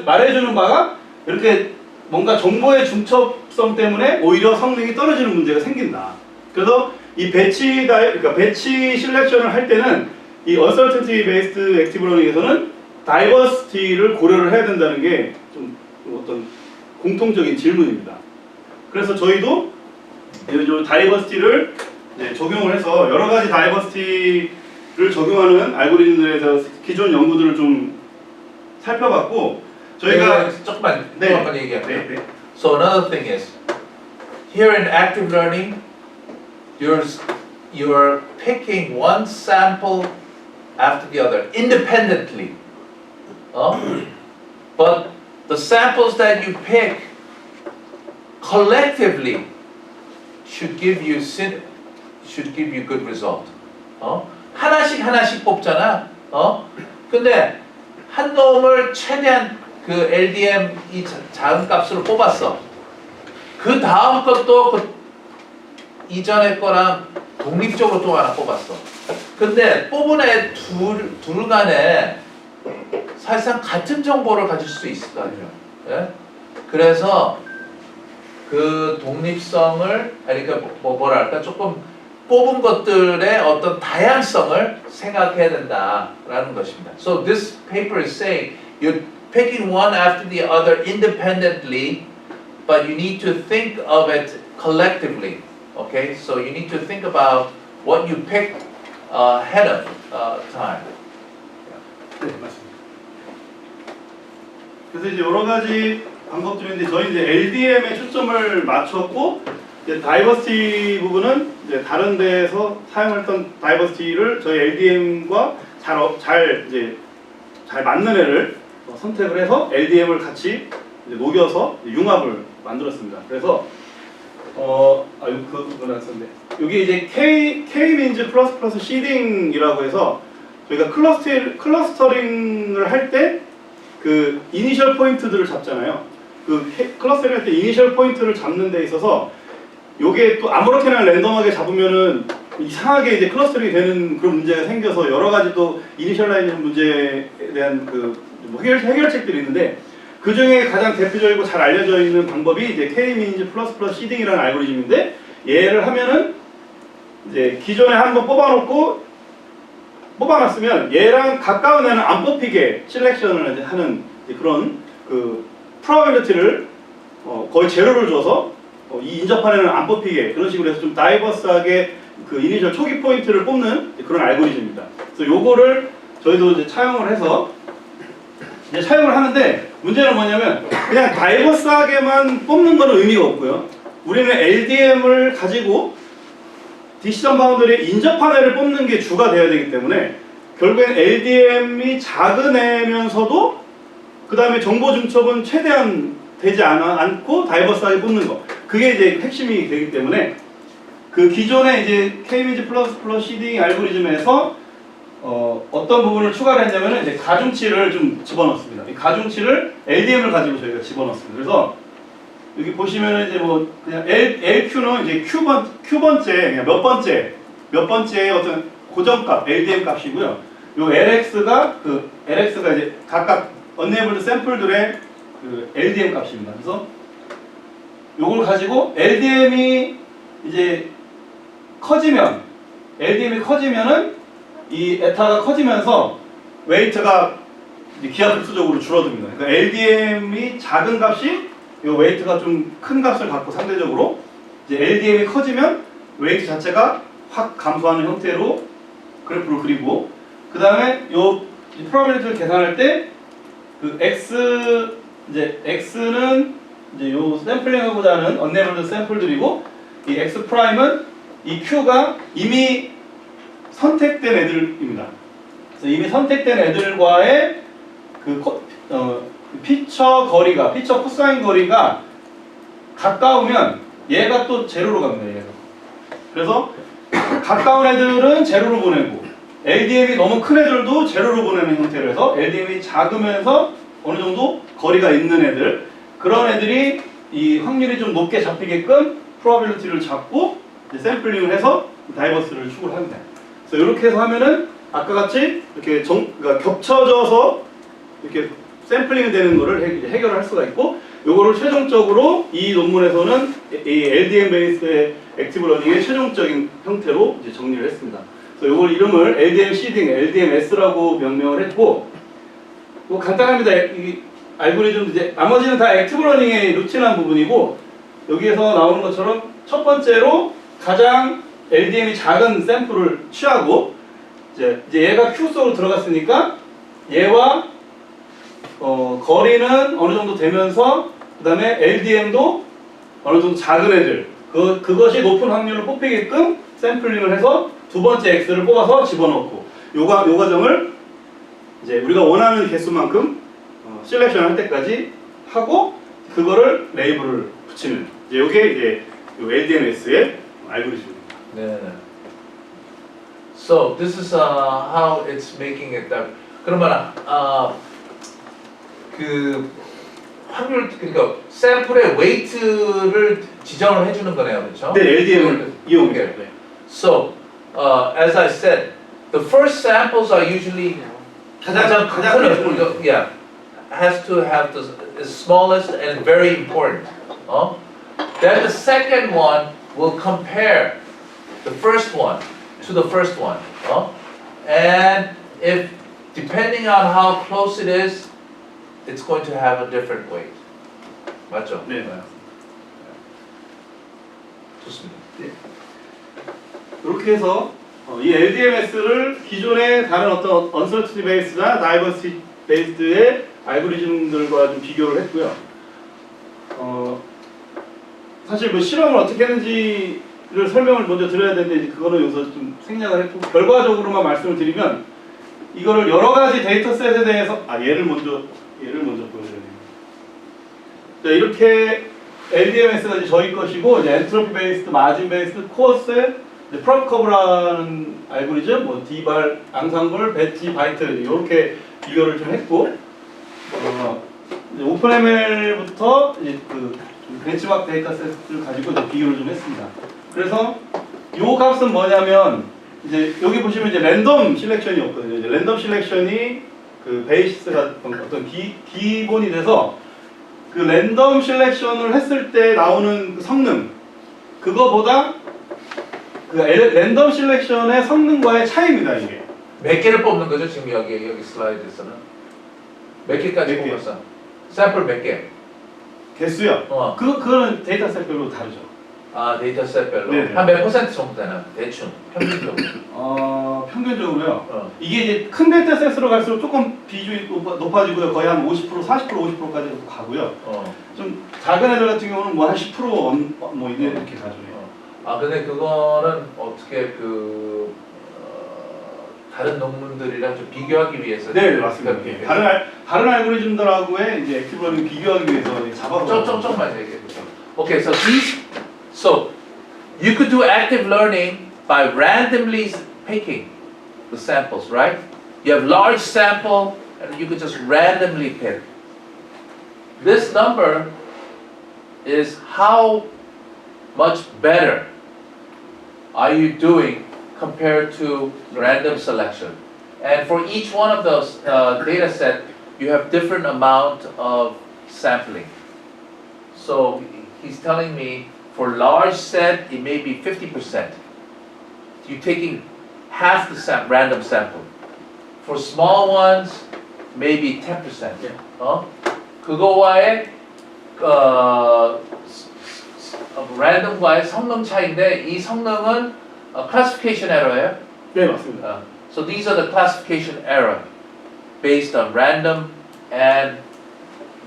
말해주는 바가 이렇게 뭔가 정보의 중첩성 때문에 오히려 성능이 떨어지는 문제가 생긴다. 그래서 이 그러니까 배치 실렉션을 할 때는 이 uncertainty based active learning에서는 다이버시티를 고려를 해야 된다는 게 좀 어떤 공통적인 질문입니다. 그래서 저희도 이 다이버시티를 적용을 해서 여러 가지 다이버시티를 적용하는 알고리즘들에 대해서 기존 연구들을 좀 살펴봤고, 저희가 조금만 얘기할게요. 네. So another thing is, here in active learning, you're picking one sample after the other independently. But the samples that you pick collectively should give you good result. 하나씩 뽑잖아. 근데 한 놈을 최대한 그 LDM 이 작은 값으로 뽑았어. 그 다음 것도 그 이전의 거랑 독립적으로 또 하나 뽑았어. 근데 뽑은 애 둘 간에 사실상 같은 정보를 가질 수 있을 거 아니에요. 예? 그래서 그 독립성을, 아니 그러니까 뭐랄까 조금 뽑은 것들의 어떤 다양성을 생각해야 된다라는 것입니다. So this paper is saying you're picking one after the other independently, but you need to think of it collectively. Okay, so you need to think about what you picked ahead of time. 네, 맞습니다. 그래서 이제 여러 가지 방법들인데 저희 이제 LDM에 초점을 맞췄고 이제 다이버시티 부분은 이제 다른 데에서 사용했던 다이버시티를 저희 LDM과 잘 맞는 애를 선택을 해서 LDM을 같이 이제 녹여서 융합을 만들었습니다. 그래서 그거는 썼는데 여기 이제 K-means 플러스 시딩이라고 해서 저희가 클러스터링을 할 때 그 이니셜 포인트들을 잡잖아요. 그 클러스터링 할 때 이니셜 포인트를 잡는 데 있어서 요게 또 아무렇게나 랜덤하게 잡으면은 이상하게 이제 클러스터링이 되는 그런 문제가 생겨서 여러 가지 또 이니셜라이징 문제에 대한 뭐 해결책들이 있는데 그 중에 가장 대표적이고 잘 알려져 있는 방법이 이제 K-means 플러스 시딩이라는 알고리즘인데 얘를 하면은 이제 기존에 한번 뽑아놨으면 얘랑 가까운 애는 안 뽑히게 셀렉션을 하는 그런 그 프로바빌리티를 거의 제로를 줘서 이 인접한 애는 안 뽑히게 그런 식으로 해서 좀 다이버스하게 그 이니셜 초기 포인트를 뽑는 그런 알고리즘입니다. 그래서 요거를 저희도 이제 차용을 해서 이제 사용을 하는데 문제는 뭐냐면 그냥 다이버스하게만 뽑는 거는 의미가 없고요. 우리는 LDM을 가지고 디시전 바운더리에 인접한 애를 뽑는 게 주가 돼야 되기 때문에 결국엔 LDM이 작은 애면서도 그 다음에 정보 중첩은 최대한 되지 않고 다이버스하게 뽑는 거 그게 이제 핵심이 되기 때문에 그 기존의 이제 K-means 플러스 시딩 알고리즘에서 어떤 부분을 추가를 했냐면은 이제 가중치를 좀 집어넣습니다. 이 가중치를 LDM을 가지고 저희가 집어넣습니다. 그래서 여기 보시면은 이제 뭐 그냥 LQ는 이제 Q번째 그냥 몇 번째의 어떤 고정값 LDM 값이고요. 요 LX가 이제 각각 unlabeled 샘플들의 그 LDM 값입니다. 그래서 요걸 가지고 LDM이 이제 LDM이 커지면은 이 에타가 커지면서 웨이트가 기하급수적으로 줄어듭니다. 그러니까 LDM이 작은 값이 이 웨이트가 좀 큰 값을 갖고 상대적으로 이제 LDM이 커지면 웨이트 자체가 확 감소하는 형태로 그래프를 그리고 그 다음에 이 프로바빌리티를 계산할 때 그 X는 이제 요 샘플링하고자 하는 unlabeled 샘플들이고 이 X 프라임은 이 Q가 이미 선택된 애들입니다. 그래서 이미 선택된 애들과의 피처 코사인 거리가 가까우면 얘가 또 제로로 갑니다. 얘가. 그래서 가까운 애들은 제로로 보내고 LDM이 너무 큰 애들도 제로로 보내는 형태로 해서 LDM이 작으면서 어느 정도 거리가 있는 애들 그런 애들이 이 확률이 좀 높게 잡히게끔 프로바빌리티를 잡고 이제 샘플링을 해서 다이버스를 추구를 합니다. 그래서 이렇게 해서 하면은 아까 같이 이렇게 그러니까 겹쳐져서 이렇게 샘플링이 되는 거를 해결을 할 수가 있고 요거를 최종적으로 이 논문에서는 이 LDM 베이스의 액티브 러닝의 최종적인 형태로 이제 정리를 했습니다. 그래서 요걸 이름을 LDM 시딩, LDMS라고 명명을 했고 뭐 간단합니다. 이 알고리즘 이제 나머지는 다 액티브 러닝의 루틴한 부분이고 여기에서 나오는 것처럼 첫 번째로 가장 LDM이 작은 샘플을 취하고 이제 얘가 Q 속으로 들어갔으니까 얘와 거리는 어느 정도 되면서 그 다음에 LDM도 어느 정도 작은 애들 그것이 높은 확률을 뽑히게끔 샘플링을 해서 두 번째 X를 뽑아서 집어넣고 요 과정을 이제 우리가 원하는 개수만큼 셀렉션 할 때까지 하고 그거를 레이블을 붙이는 이제 요게 이제 요 LDMS의 알고리즘입니다. 네. So this is how it's making it. 그러면 그 확률 그러니까 샘플의 웨이트를 지정을 해주는 거네요, 그렇죠? 네, LDM을 이용해요. Okay. So, as I said, the first samples are usually 가장 큰, yeah, has to have the smallest and very important. Then the second one will compare the first one to the first one. And if depending on how close it is, it's going to have a different weight. 맞죠? 네. 좋습니다. 이렇게 해서 이 LDMS를 기존의 다른 어떤 uncertainty based나 diversity based의 알고리즘들과 좀 비교를 했고요. 사실 뭐 실험을 어떻게 했는지를 설명을 먼저 드려야 되는데 이제 그거는 여기서 좀 생략을 했고, 결과적으로만 말씀을 드리면 이거를 여러 가지 데이터셋에 대해서 예를 먼저 보여드려요. 자, 이렇게 LDMS가 이제 저희 것이고, 이제 엔트로피 베이스드, 마진 베이스드, 코어셋, 프롭 커브라는 알고리즘, 뭐 디발, 앙상블, 배지, 바이트 이렇게 비교를 좀 했고, 이제 오픈ML부터 이제 그 벤치마크 데이터셋을 가지고 이제 비교를 좀 했습니다. 그래서 요 값은 뭐냐면 이제 여기 보시면 이제 랜덤 실렉션이 없거든요. 이제 랜덤 실렉션이 그 베이시스가 어떤 기본이 돼서 그 랜덤 실렉션을 했을 때 나오는 그 성능, 그거보다 그 랜덤 실렉션의 성능과의 차이입니다, 이게. 몇 개를 뽑는 거죠, 지금 여기 슬라이드에서는? 몇 개까지 몇 개? 뽑았어? 샘플 몇 개? 개수요. 그거는 데이터셋별로 다르죠. 아, 데이터셋별로? 네네. 한 몇 퍼센트 정도 되나? 대충, 평균적으로. 평균적으로요. 이게 이제 큰 데이터셋으로 갈수록 조금 비중이 높아지고요. 거의 한 50%, 40%, 50%까지 가고요. 좀 작은 애들 같은 경우는 뭐 한 10% 뭐 이렇게 가죠. 아, 근데 그거는 어떻게 다른 논문들이랑 좀 비교하기 위해서? 네, 맞습니다. 다른 알고리즘들하고의 이제 액티브 러닝 비교하기 위해서 잡아서 조금만 얘기해 보죠. Okay, so you could do active learning by randomly picking the samples, right? You have large sample and you could just randomly pick. This number is how much better are you doing compared to random selection. And for each one of those data set, you have different amount of sampling. So he's telling me for large set, it may be 50%. You're taking half the random sample. For small ones, maybe 10%. 그거와의 랜덤과의 성능 차이인데 이 성능은 classification error예요? 네, 맞습니다. So these are the classification error based on random and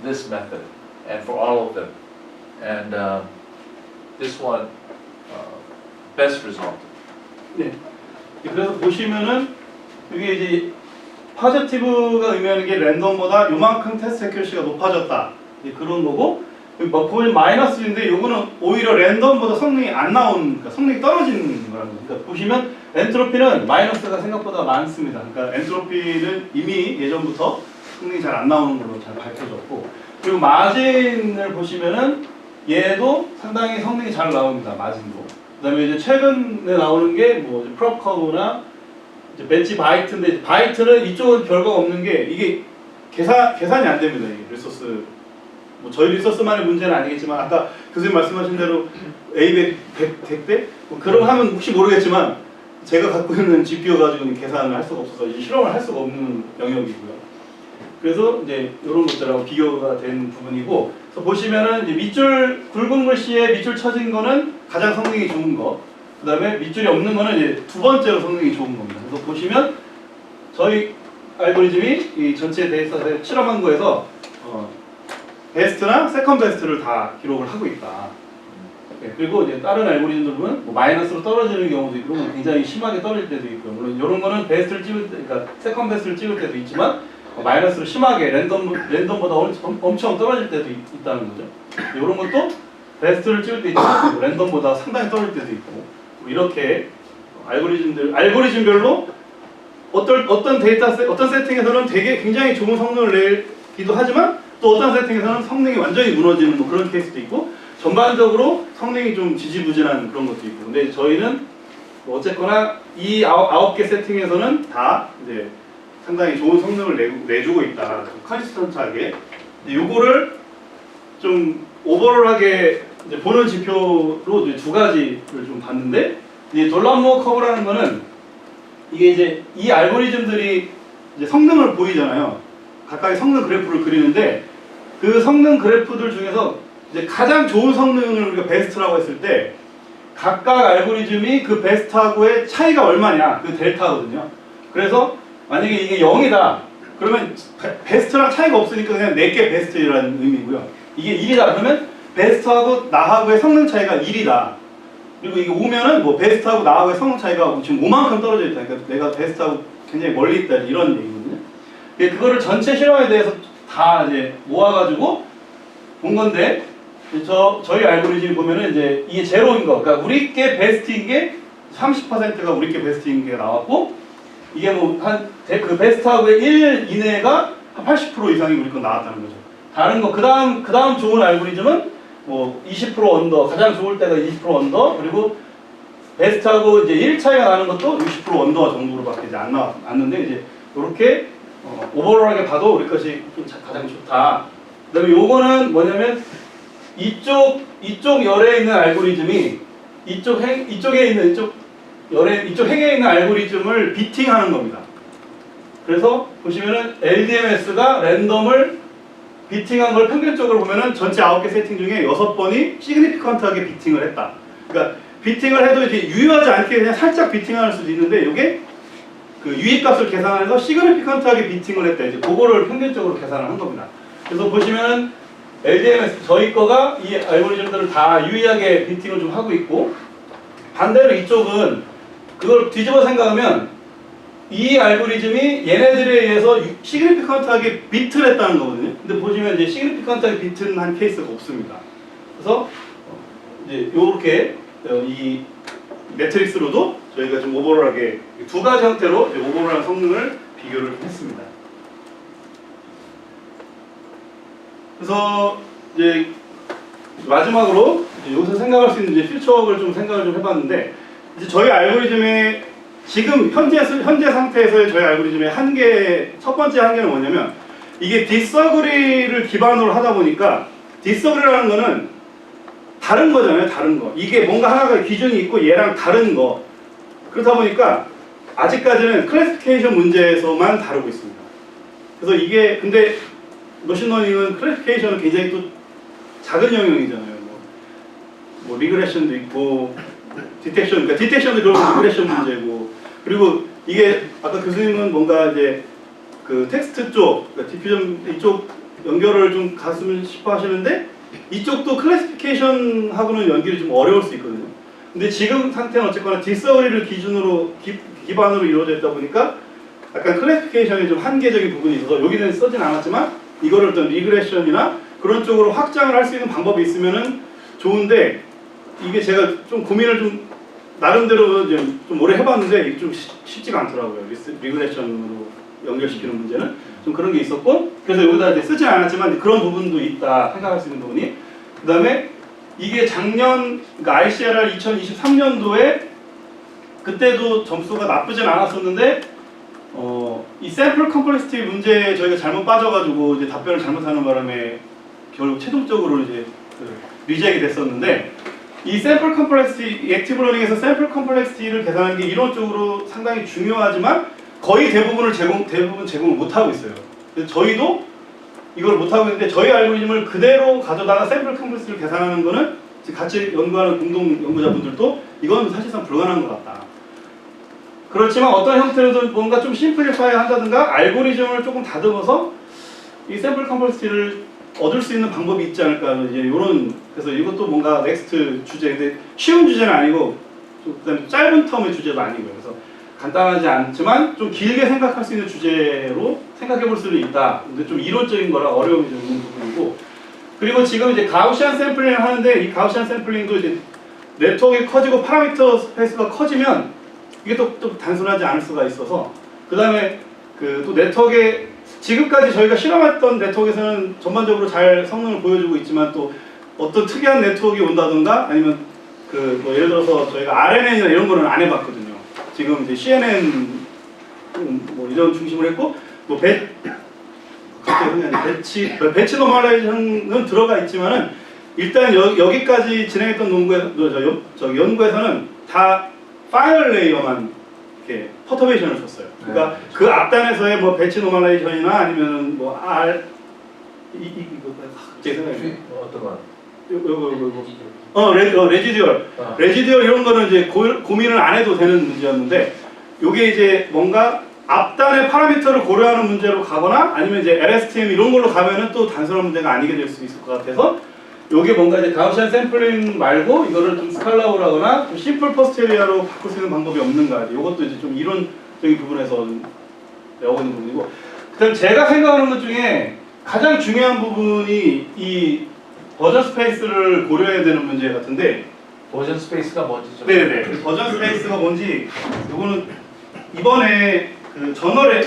this method, and for all of them. And this one, best result. 네. 그래서 보시면은 이게 이제 포지티브가 의미하는 게 랜덤보다 요만큼 테스트 애큐러시가 높아졌다. 그런 거고, 보면 마이너스인데 요거는 오히려 랜덤보다 성능이 안 나오는, 그러니까 성능이 떨어지는 거라는 거죠. 그러니까 보시면 엔트로피는 마이너스가 생각보다 많습니다. 그러니까 엔트로피는 이미 예전부터 성능이 잘 안 나오는 걸로 잘 밝혀졌고, 그리고 마진을 보시면은 얘도 상당히 성능이 잘 나옵니다. 마진도. 그다음에 이제 최근에 나오는 게 뭐 프롭 커브나 이제 벤치 바이트인데, 바이트는 이쪽은 결과가 없는 게 이게 계산이 안 됩니다. 이 리소스. 뭐 저희 리소스만의 문제는 아니겠지만 아까 교수님 말씀하신 대로 A 100대? 뭐 그런 하면 혹시 모르겠지만 제가 갖고 있는 GPU 가지고는 계산을 할 수가 없어서 이제 실험을 할 수가 없는 영역이고요. 그래서 이제 이런 것들하고 비교가 된 부분이고, 그래서 보시면은 이제 밑줄 굵은 글씨에 밑줄 쳐진 거는 가장 성능이 좋은 거, 그 다음에 밑줄이 없는 거는 이제 두 번째로 성능이 좋은 겁니다. 그래서 보시면 저희 알고리즘이 이 전체 데이터셋 실험한 거에서 베스트나 세컨 베스트를 다 기록을 하고 있다. 네, 그리고 이제 다른 알고리즘들은 뭐 마이너스로 떨어지는 경우도 있고, 굉장히 심하게 떨어질 때도 있고요. 물론 이런 거는 베스트를 찍을 때, 그러니까 세컨 베스트를 찍을 때도 있지만 마이너스로 심하게 랜덤보다 엄청 떨어질 때도 있다는 거죠. 이런 것도 베스트를 찍을 때 있지만 랜덤보다 상당히 떨어질 때도 있고, 뭐 이렇게 알고리즘별로 어떤 데이터셋, 어떤 세팅에서는 되게 굉장히 좋은 성능을 낼 좋기도 하지만 또 어떤 세팅에서는 성능이 완전히 무너지는 뭐 그런 케이스도 있고 전반적으로 성능이 좀 지지부진한 그런 것도 있고 근데 저희는 뭐 어쨌거나 이 9개 세팅에서는 다 이제 상당히 좋은 성능을 내주고 있다. 컨시스턴트하게. 요거를 좀 오버롤하게 이제 보는 지표로 이제 두 가지를 좀 봤는데 이 돌람모 커브라는 거는 이게 이제 이 알고리즘들이 이제 성능을 보이잖아요. 각각의 성능 그래프를 그리는데 그 성능 그래프들 중에서 이제 가장 좋은 성능을 우리가 베스트라고 했을 때 각각 알고리즘이 그 베스트하고의 차이가 얼마냐 그 델타거든요. 그래서 만약에 이게 0이다 그러면 베스트랑 차이가 없으니까 그냥 내게 베스트라는 의미고요. 이게 1이다 그러면 베스트하고 나하고의 성능 차이가 1이다. 그리고 이게 5면은 뭐 베스트하고 나하고의 성능 차이가 지금 5만큼 떨어져 있다. 그러니까 내가 베스트하고 굉장히 멀리 있다 이런 얘기거든요. 그거를 전체 실험에 대해서 다 이제 모아가지고 본 건데 저희 알고리즘 보면은 이제 이게 제로인 거, 그러니까 우리께 베스트인 게 30%가 우리께 베스트인 게 나왔고 이게 뭐 한 그 베스트하고의 1 이내가 한 80% 이상이 우리 거 나왔다는 거죠. 다른 거 그다음 좋은 알고리즘은 뭐 20% 언더, 가장 좋을 때가 20% 언더, 그리고 베스트하고 이제 1 차이가 나는 것도 60% 언더 정도로밖에 이제 안 나왔는데 이제 이렇게 오버롤하게 봐도 우리 것이 좀 가장 좋다. 그다음에 요거는 뭐냐면 이쪽 열에 있는 알고리즘이 이쪽 행에 있는 알고리즘을 비팅하는 겁니다. 그래서 보시면은 LDMS가 랜덤을 비팅한 걸 평균적으로 보면은 전체 9개 세팅 중에 6번이 시그니피컨트하게 비팅을 했다. 그러니까 비팅을 해도 이제 유효하지 않게 그냥 살짝 비팅할 수도 있는데 이게 그 유의값을 계산해서 시그니피컨트하게 비팅을 했다. 이제 그거를 평균적으로 계산을 한 겁니다. 그래서 보시면은 LDMS 저희 거가 이 알고리즘들을 다 유의하게 비팅을 좀 하고 있고 반대로 이쪽은 그걸 뒤집어 생각하면 이 알고리즘이 얘네들에 의해서 시그니피컨트하게 비트를 했다는 거거든요. 근데 보시면 이제 시그니피컨트하게 비트는 한 케이스가 없습니다. 그래서 이제 요렇게 이 매트릭스로도 저희가 좀 오버롤하게 두 가지 형태로 이제 오버롤한 성능을 비교를 했습니다. 그래서 이제 마지막으로 이제 여기서 생각할 수 있는 이제 퓨처웍을 좀 생각을 좀 해봤는데 이제 저희 알고리즘의 지금 현재 상태에서의 저희 알고리즘의 첫 번째 한계는 뭐냐면 이게 디서그리를 기반으로 하다 보니까 디서그리라는 거는 다른 거잖아요. 다른 거. 이게 뭔가 하나가 기준이 있고 얘랑 다른 거. 그렇다 보니까 아직까지는 클래시피케이션 문제에서만 다루고 있습니다. 그래서 이게 근데 머신러닝은 클래시피케이션은 굉장히 또 작은 영역이잖아요. 뭐 리그레션도 있고 디텍션, 그러니까 디텍션도 결국 리그레션 문제고 그리고 이게 아까 교수님은 뭔가 이제 그 텍스트 쪽, 그러니까 디퓨전 이쪽 연결을 좀 갔으면 싶어 하시는데 이쪽도 클래시피케이션하고는 연결이 좀 어려울 수 있거든요. 근데 지금 상태는 어쨌거나 디서그리를 기반으로 이루어져 있다 보니까 약간 클래시피케이션에 좀 한계적인 부분이 있어서 여기는 쓰진 않았지만 이거를 어떤 리그레션이나 그런 쪽으로 확장을 할 수 있는 방법이 있으면은 좋은데 이게 제가 좀 고민을 좀 나름대로 좀 오래 해봤는데 이게 좀 쉽지가 않더라고요. 리그레션으로 연결시키는 문제는 좀 그런 게 있었고 그래서 여기다 이제 쓰진 않았지만 그런 부분도 있다 생각할 수 있는 부분이 그 다음에 이게 작년 그러니까 ICRR 2023년도에 그때도 점수가 나쁘진 않았었는데 이 샘플 컴플렉시티 문제에 저희가 잘못 빠져가지고 이제 답변을 잘못하는 바람에 결국 최종적으로 이제 리젝이 됐었는데 이 샘플 컴플렉시티, 액티브 러닝에서 샘플 컴플렉시티를 계산하는 게 이론적으로 상당히 중요하지만 거의 대부분 제공을 못하고 있어요. 그래서 저희도 이걸 못하고 있는데 저희 알고리즘을 그대로 가져다가 샘플 컴플렉시티를 계산하는 거는 같이 연구하는 공동 연구자분들도 이건 사실상 불가능한 것 같다. 그렇지만 어떤 형태로든 뭔가 좀 심플리파이 한다든가 알고리즘을 조금 다듬어서 이 샘플 컴플렉시티를 얻을 수 있는 방법이 있지 않을까 이제 이런 그래서 이것도 뭔가 넥스트 주제 근데 쉬운 주제는 아니고 그다음에 짧은 텀의 주제도 아니고요. 그래서 간단하지 않지만 좀 길게 생각할 수 있는 주제로 생각해 볼 수는 있다. 근데 좀 이론적인 거라 어려움이 좀 있는 부분이고 그리고 지금 이제 가우시안 샘플링을 하는데 이 가우시안 샘플링도 이제 네트워크가 커지고 파라미터 스페이스가 커지면 이게 또 단순하지 않을 수가 있어서 그 다음에 그 또 네트워크의 지금까지 저희가 실험했던 네트워크에서는 전반적으로 잘 성능을 보여주고 있지만 또 어떤 특이한 네트워크가 온다든가 아니면 그 뭐 예를 들어서 저희가 RNN이나 이런 거는 안 해봤거든요. 지금 이제 CNN 뭐 이런 중심을 했고 뭐 배치 노멀라이제이션은 들어가 있지만은 일단 여기까지 진행했던 연구에서는 다 파이널 레이어만 이렇게 퍼터베이션을 줬어요. 그러니까 네. 그 앞단에서의 뭐 배치 노멀라이제이션이나 아니면 뭐 이거 제 생각에 어떤 거? 레지듀얼 이런 거는 이제 고민을 안 해도 되는 문제였는데 요게 이제 뭔가 앞단의 파라미터를 고려하는 문제로 가거나 아니면 이제 LSTM 이런 걸로 가면은 또 단순한 문제가 아니게 될 수 있을 것 같아서 요게 뭔가 이제 가우시안 샘플링 말고 이거를 좀 스칼라블하거나 좀 심플 포스테리아로 바꿀 수 있는 방법이 없는가. 요것도 이제 좀 이론적인 부분에서 배우고 있는 부분이고 그다음 제가 생각하는 것 중에 가장 중요한 부분이 이 버전 스페이스를 고려해야 되는 문제 같은데 버전 스페이스가 뭔지 좀 네네 그 버전 스페이스가 뭔지 요거는 이번에 그 저널에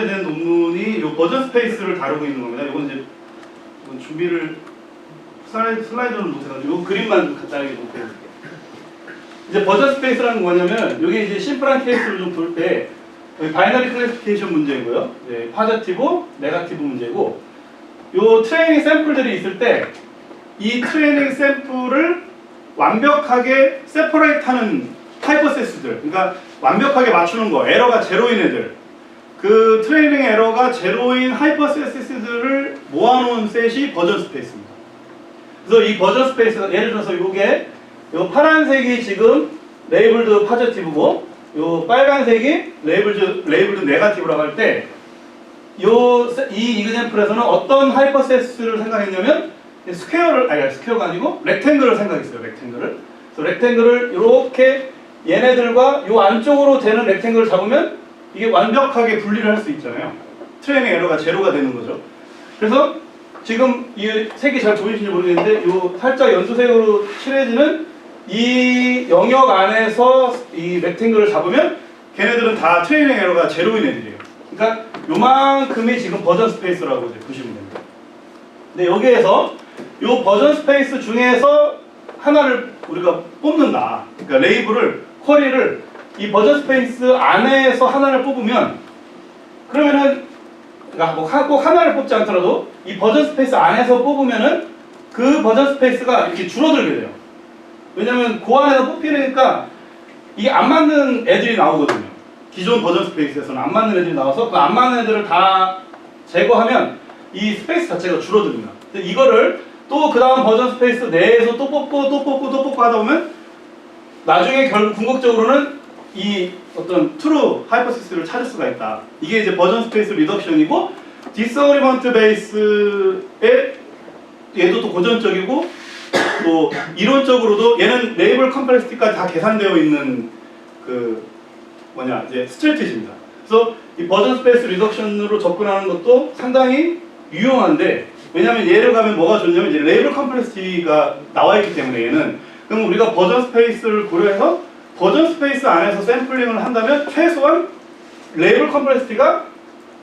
된 논문이 요 버전 스페이스를 다루고 있는 겁니다. 이건 이제 이건 준비를 슬라이드를 못해가지고 요 그림만 간단하게 좀 보여드릴게요. 이제 버전 스페이스라는 건 뭐냐면 여기 이제 심플한 케이스를 좀 볼 때 바이너리 클래시피케이션 문제고요. 이제 파저티브, 네거티브 문제고 요 트레이닝 샘플들이 있을 때 이 트레이닝 샘플을 완벽하게 세퍼레이트하는 하이퍼세스들, 그러니까 완벽하게 맞추는 거, 에러가 제로인 애들, 그 트레이닝 에러가 제로인 하이퍼세스들을 모아놓은 셋이 버전 스페이스입니다. 그래서 이 버전 스페이스가 예를 들어서 요게 요 파란색이 지금 레이블드 파저티브고 요 빨간색이 레이블드 네거티브라고 할 때 이 이그젬플에서는 어떤 하이퍼세스를 생각했냐면 스퀘어가 아니고 렉탱글을 생각했어요. 렉탱글을. 그래서 렉탱글을 이렇게 얘네들과 요 안쪽으로 되는 렉탱글을 잡으면 이게 완벽하게 분리를 할 수 있잖아요. 트레이닝 에러가 제로가 되는 거죠. 그래서 지금 이 색이 잘 보이시는지 모르겠는데 요 살짝 연두색으로 칠해지는 이 영역 안에서 이 렉탱글을 잡으면 걔네들은 다 트레이닝 에러가 제로인 애들이에요. 그러니까 요만큼이 지금 버전 스페이스라고 이제 보시면 됩니다. 근데 여기에서 요 버전 스페이스 중에서 하나를 우리가 뽑는다. 그러니까 레이블을, 쿼리를 이 버전 스페이스 안에서 하나를 뽑으면 그러면은 그러니까 뭐 꼭 하나를 뽑지 않더라도 이 버전 스페이스 안에서 뽑으면은 그 버전 스페이스가 이렇게 줄어들게 돼요. 왜냐면 그 안에서 뽑히니까 이게 안 맞는 애들이 나오거든요. 기존 버전 스페이스에서는 안 맞는 애들이 나와서 그 안 맞는 애들을 다 제거하면 이 스페이스 자체가 줄어듭니다. 근데 이거를 또 그 다음 버전 스페이스 내에서 또 뽑고 하다 보면 나중에 궁극적으로는 이 어떤 트루 하이퍼시스를 찾을 수가 있다. 이게 이제 버전 스페이스 리덕션이고 디스어그리먼트 베이스에 얘도 또 고전적이고 또 이론적으로도 얘는 레이블 컴플렉시티까지 다 계산되어 있는 그 이제 스트래티지입니다. 그래서 이 버전 스페이스 리덕션으로 접근하는 것도 상당히 유용한데 왜냐하면 얘를 가면 뭐가 좋냐면 이제 레이블 컴플렉시티가 나와 있기 때문에 얘는 그럼 우리가 버전 스페이스를 고려해서 버전 스페이스 안에서 샘플링을 한다면 최소한 레이블 컴플렉시티가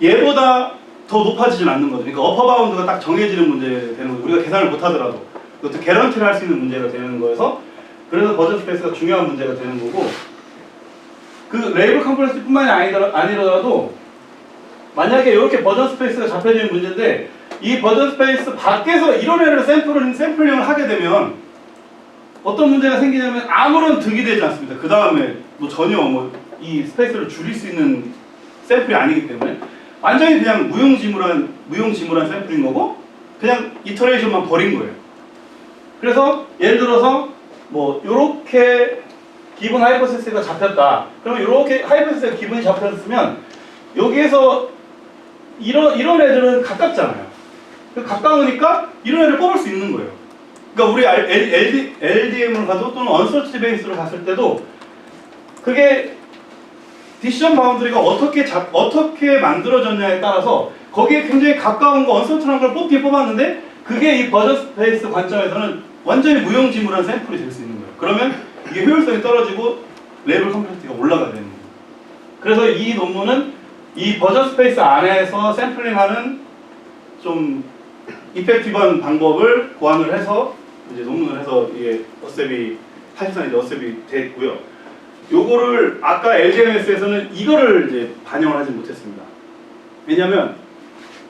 얘보다 더 높아지진 않는 거죠. 그러니까 어퍼 바운드가 딱 정해지는 문제 되는 거죠. 우리가 계산을 못 하더라도 그것도 개런티를 할 수 있는 문제가 되는 거여서 그래서 버전 스페이스가 중요한 문제가 되는 거고 그 레이블 컴플렉시티뿐만이 아니더라도 만약에 이렇게 버전 스페이스가 잡혀지는 문제인데 이 버전 스페이스 밖에서 이런 애를 샘플링을 하게 되면 어떤 문제가 생기냐면 아무런 득이 되지 않습니다. 그 다음에 뭐 전혀 이 스페이스를 줄일 수 있는 샘플이 아니기 때문에 완전히 그냥 무용지물한 샘플인 거고 그냥 이터레이션만 버린 거예요. 그래서 예를 들어서 뭐 요렇게 기본 하이퍼세스가 잡혔다. 그러면 이렇게 하이퍼세스가 기본이 잡혔으면 여기에서 이런 애들은 가깝잖아요. 가까우니까 이런 애를 뽑을 수 있는 거예요. 그러니까 우리 LDM을 가도 또는 언서치 베이스로 갔을 때도 그게 디시전 바운드리가 어떻게 만들어졌냐에 따라서 거기에 굉장히 가까운 거 언서치한 걸 뽑았는데 그게 이 버전 스페이스 관점에서는 완전히 무용지물한 샘플이 될 수 있는 거예요. 그러면 이게 효율성이 떨어지고 레이블 컴플렉시티가 올라가야 되는 거예요. 그래서 이 논문은 이 버전 스페이스 안에서 샘플링하는 좀 이펙티브한 방법을 고안을 해서 이제 논문을 해서 이게 어셉이 사실상 이제 어셉이 됐고요. 요거를 아까 LGMS에서는 이거를 이제 반영을 하지 못했습니다. 왜냐면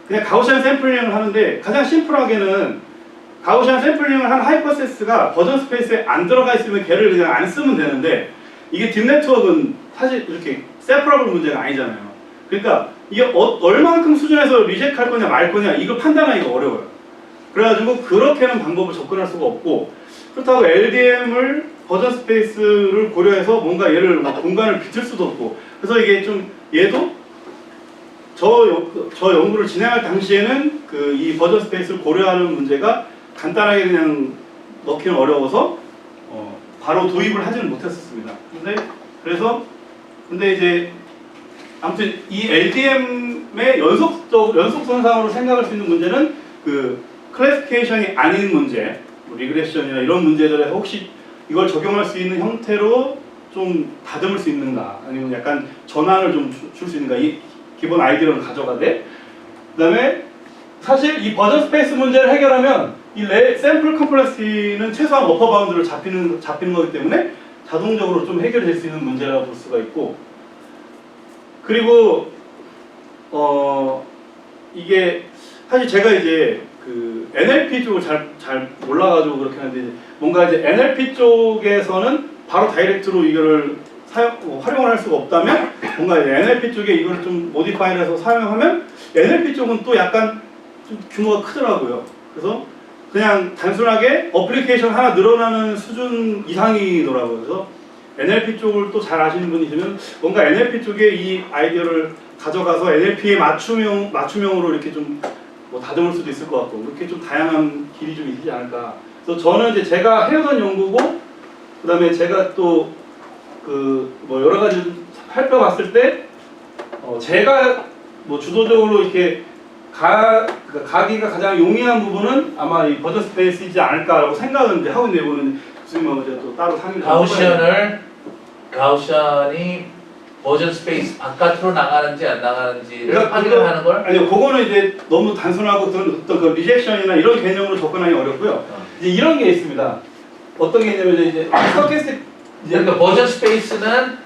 그냥 가우시안 샘플링을 하는데 가장 심플하게는 가우시안 샘플링을 한 하이퍼세스가 버전 스페이스에 안 들어가 있으면 걔를 그냥 안 쓰면 되는데 이게 딥 네트워크는 사실 이렇게 세퍼러블 문제가 아니잖아요. 그러니까 이게 얼만큼 수준에서 리젝할 거냐 말 거냐 이걸 판단하기가 어려워요. 그래가지고 그렇게는 방법을 접근할 수가 없고 그렇다고 LDM을 버전 스페이스를 고려해서 뭔가 얘를 막 공간을 비틀 수도 없고 그래서 이게 좀 얘도 저 연구를 진행할 당시에는 그 이 버전 스페이스를 고려하는 문제가 간단하게 그냥 넣기는 어려워서 바로 도입을 하지는 못했었습니다. 근데 이제 아무튼 이 LDM의 연속선상으로 생각할 수 있는 문제는 그 클래시피케이션이 아닌 문제, 뭐 리그레션이나 이런 문제들에 혹시 이걸 적용할 수 있는 형태로 좀 다듬을 수 있는가, 아니면 약간 전환을 좀 줄 수 있는가, 이 기본 아이디어를 가져가되, 그 다음에 사실 이 버전 스페이스 문제를 해결하면 이 샘플 컴플렉시티는 최소한 어퍼 바운드를 잡히는 거기 때문에 자동적으로 좀 해결이 될 수 있는 문제라고 볼 수가 있고, 그리고 이게 사실 제가 이제 그 NLP 쪽을 잘 몰라가지고 그렇게 하는데, 뭔가 이제 NLP 쪽에서는 바로 다이렉트로 이거를 활용을 할 수가 없다면, 뭔가 이제 NLP 쪽에 이걸 좀 모디파이를 해서 사용하면 NLP 쪽은 또 약간 좀 규모가 크더라고요. 그래서 그냥 단순하게 어플리케이션 하나 늘어나는 수준 이상이더라고요. 그래서 NLP 쪽을 또 잘 아시는 분이시면 뭔가 NLP 쪽에 이 아이디어를 가져가서 NLP의 맞춤형으로 이렇게 좀 뭐 다듬을 수도 있을 것 같고, 그렇게 좀 다양한 길이 좀 있지 않을까. 그래서 저는 이제 제가 해오던 연구고, 그 다음에 제가 또 그 뭐 여러 가지 살펴봤을 때 제가 뭐 주도적으로 이렇게 가기가 가장 용이한 부분은 아마 이 버전 스페이스이지 않을까라고 생각은 이제 하고 있는 부분은 교수님하고 제가 또 따로 상의를 가우시안이 버전 스페이스 바깥으로 나가는지 안 나가는지를 그러니까 확인을 하는 걸? 아니요, 그거는 이제 너무 단순하고 어떤 그 리젝션이나 이런 개념으로 접근하기 어렵고요. 이제 이런 게 있습니다. 어떤 게 있냐면 이제 스토캐스틱 그러니까 버전 스페이스는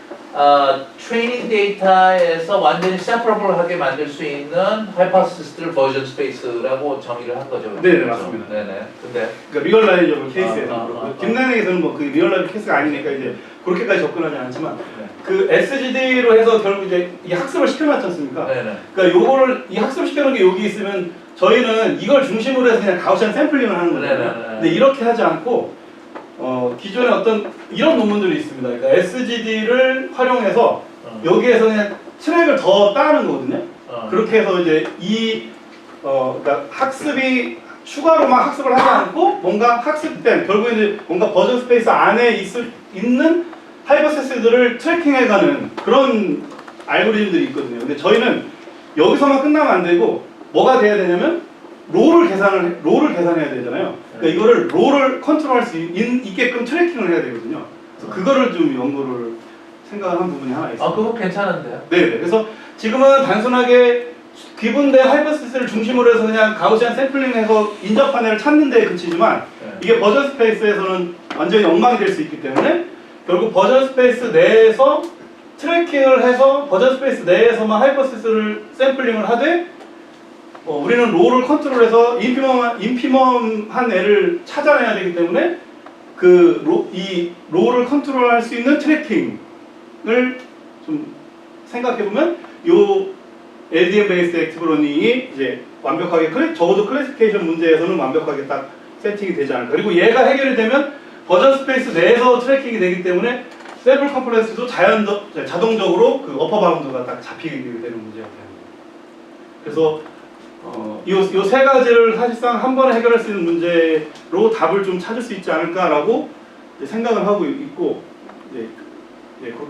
트레이닝 데이터에서 완전히 세퍼러블하게 만들 수 있는 하이퍼시스를 버전 스페이스라고 정의를 한 거죠. 네, 맞습니다. 네네. 근데 그러니까 리얼라이저블 케이스에서 딥러닝에서는 뭐 그 리얼라이저 케이스가 아니니까 이제 그렇게까지 접근하지 않지만, 네. 그 SGD로 해서 결국 이제 이게 학습을 시켜놨지 않습니까? 네네. 그러니까 요거를 이 학습 시켜놓은 게 여기 있으면 저희는 이걸 중심으로 해서 그냥 가우시안 샘플링을 하는 거예요. 네네네. 근데 이렇게 하지 않고 기존에 어떤 이런 논문들이 있습니다. 그러니까 SGD를 활용해서 여기에서 그냥 트랙을 더 따는 거거든요. 그렇게 해서 이제 그러니까 학습이 추가로만 학습을 하지 않고 뭔가 학습된 결국에 이제 뭔가 버전 스페이스 안에 있는 하이퍼세스들을 트래킹해가는 그런 알고리즘들이 있거든요. 근데 저희는 여기서만 끝나면 안 되고 뭐가 돼야 되냐면 롤을 계산해야 되잖아요. 그러니까 이거를 롤을 컨트롤할 수 있게끔 트래킹을 해야 되거든요. 그래서 그거를 좀 연구를 생각한 부분이 하나 있어요. 그거 괜찮은데요? 네. 그래서 지금은 단순하게 귀분된 하이퍼세스를 중심으로 해서 그냥 가우시안 샘플링해서 인접한 애를 찾는 데에 그치지만, 이게 버전 스페이스에서는 완전히 엉망이 될 수 있기 때문에 결국 버전 스페이스 내에서 트래킹을 해서 버전 스페이스 내에서만 하이퍼세스를 샘플링을 하되, 우리는 롤을 컨트롤해서 인피멈한 애를 찾아내야 되기 때문에 이 롤을 컨트롤할 수 있는 트래킹을 좀 생각해보면 요 LDM 베이스드 액티브 러닝이 이제 완벽하게 적어도 클래시피케이션 문제에서는 완벽하게 딱 세팅이 되지 않을까. 그리고 얘가 해결이 되면 버전 스페이스 내에서 트래킹이 되기 때문에 샘플 컴플렉스도 자동적으로 그 어퍼 바운드가 딱 잡히게 되는 문제가 됩니다. 그래서 요 세 가지를 사실상 한 번에 해결할 수 있는 문제로 답을 좀 찾을 수 있지 않을까라고 생각을 하고 있고,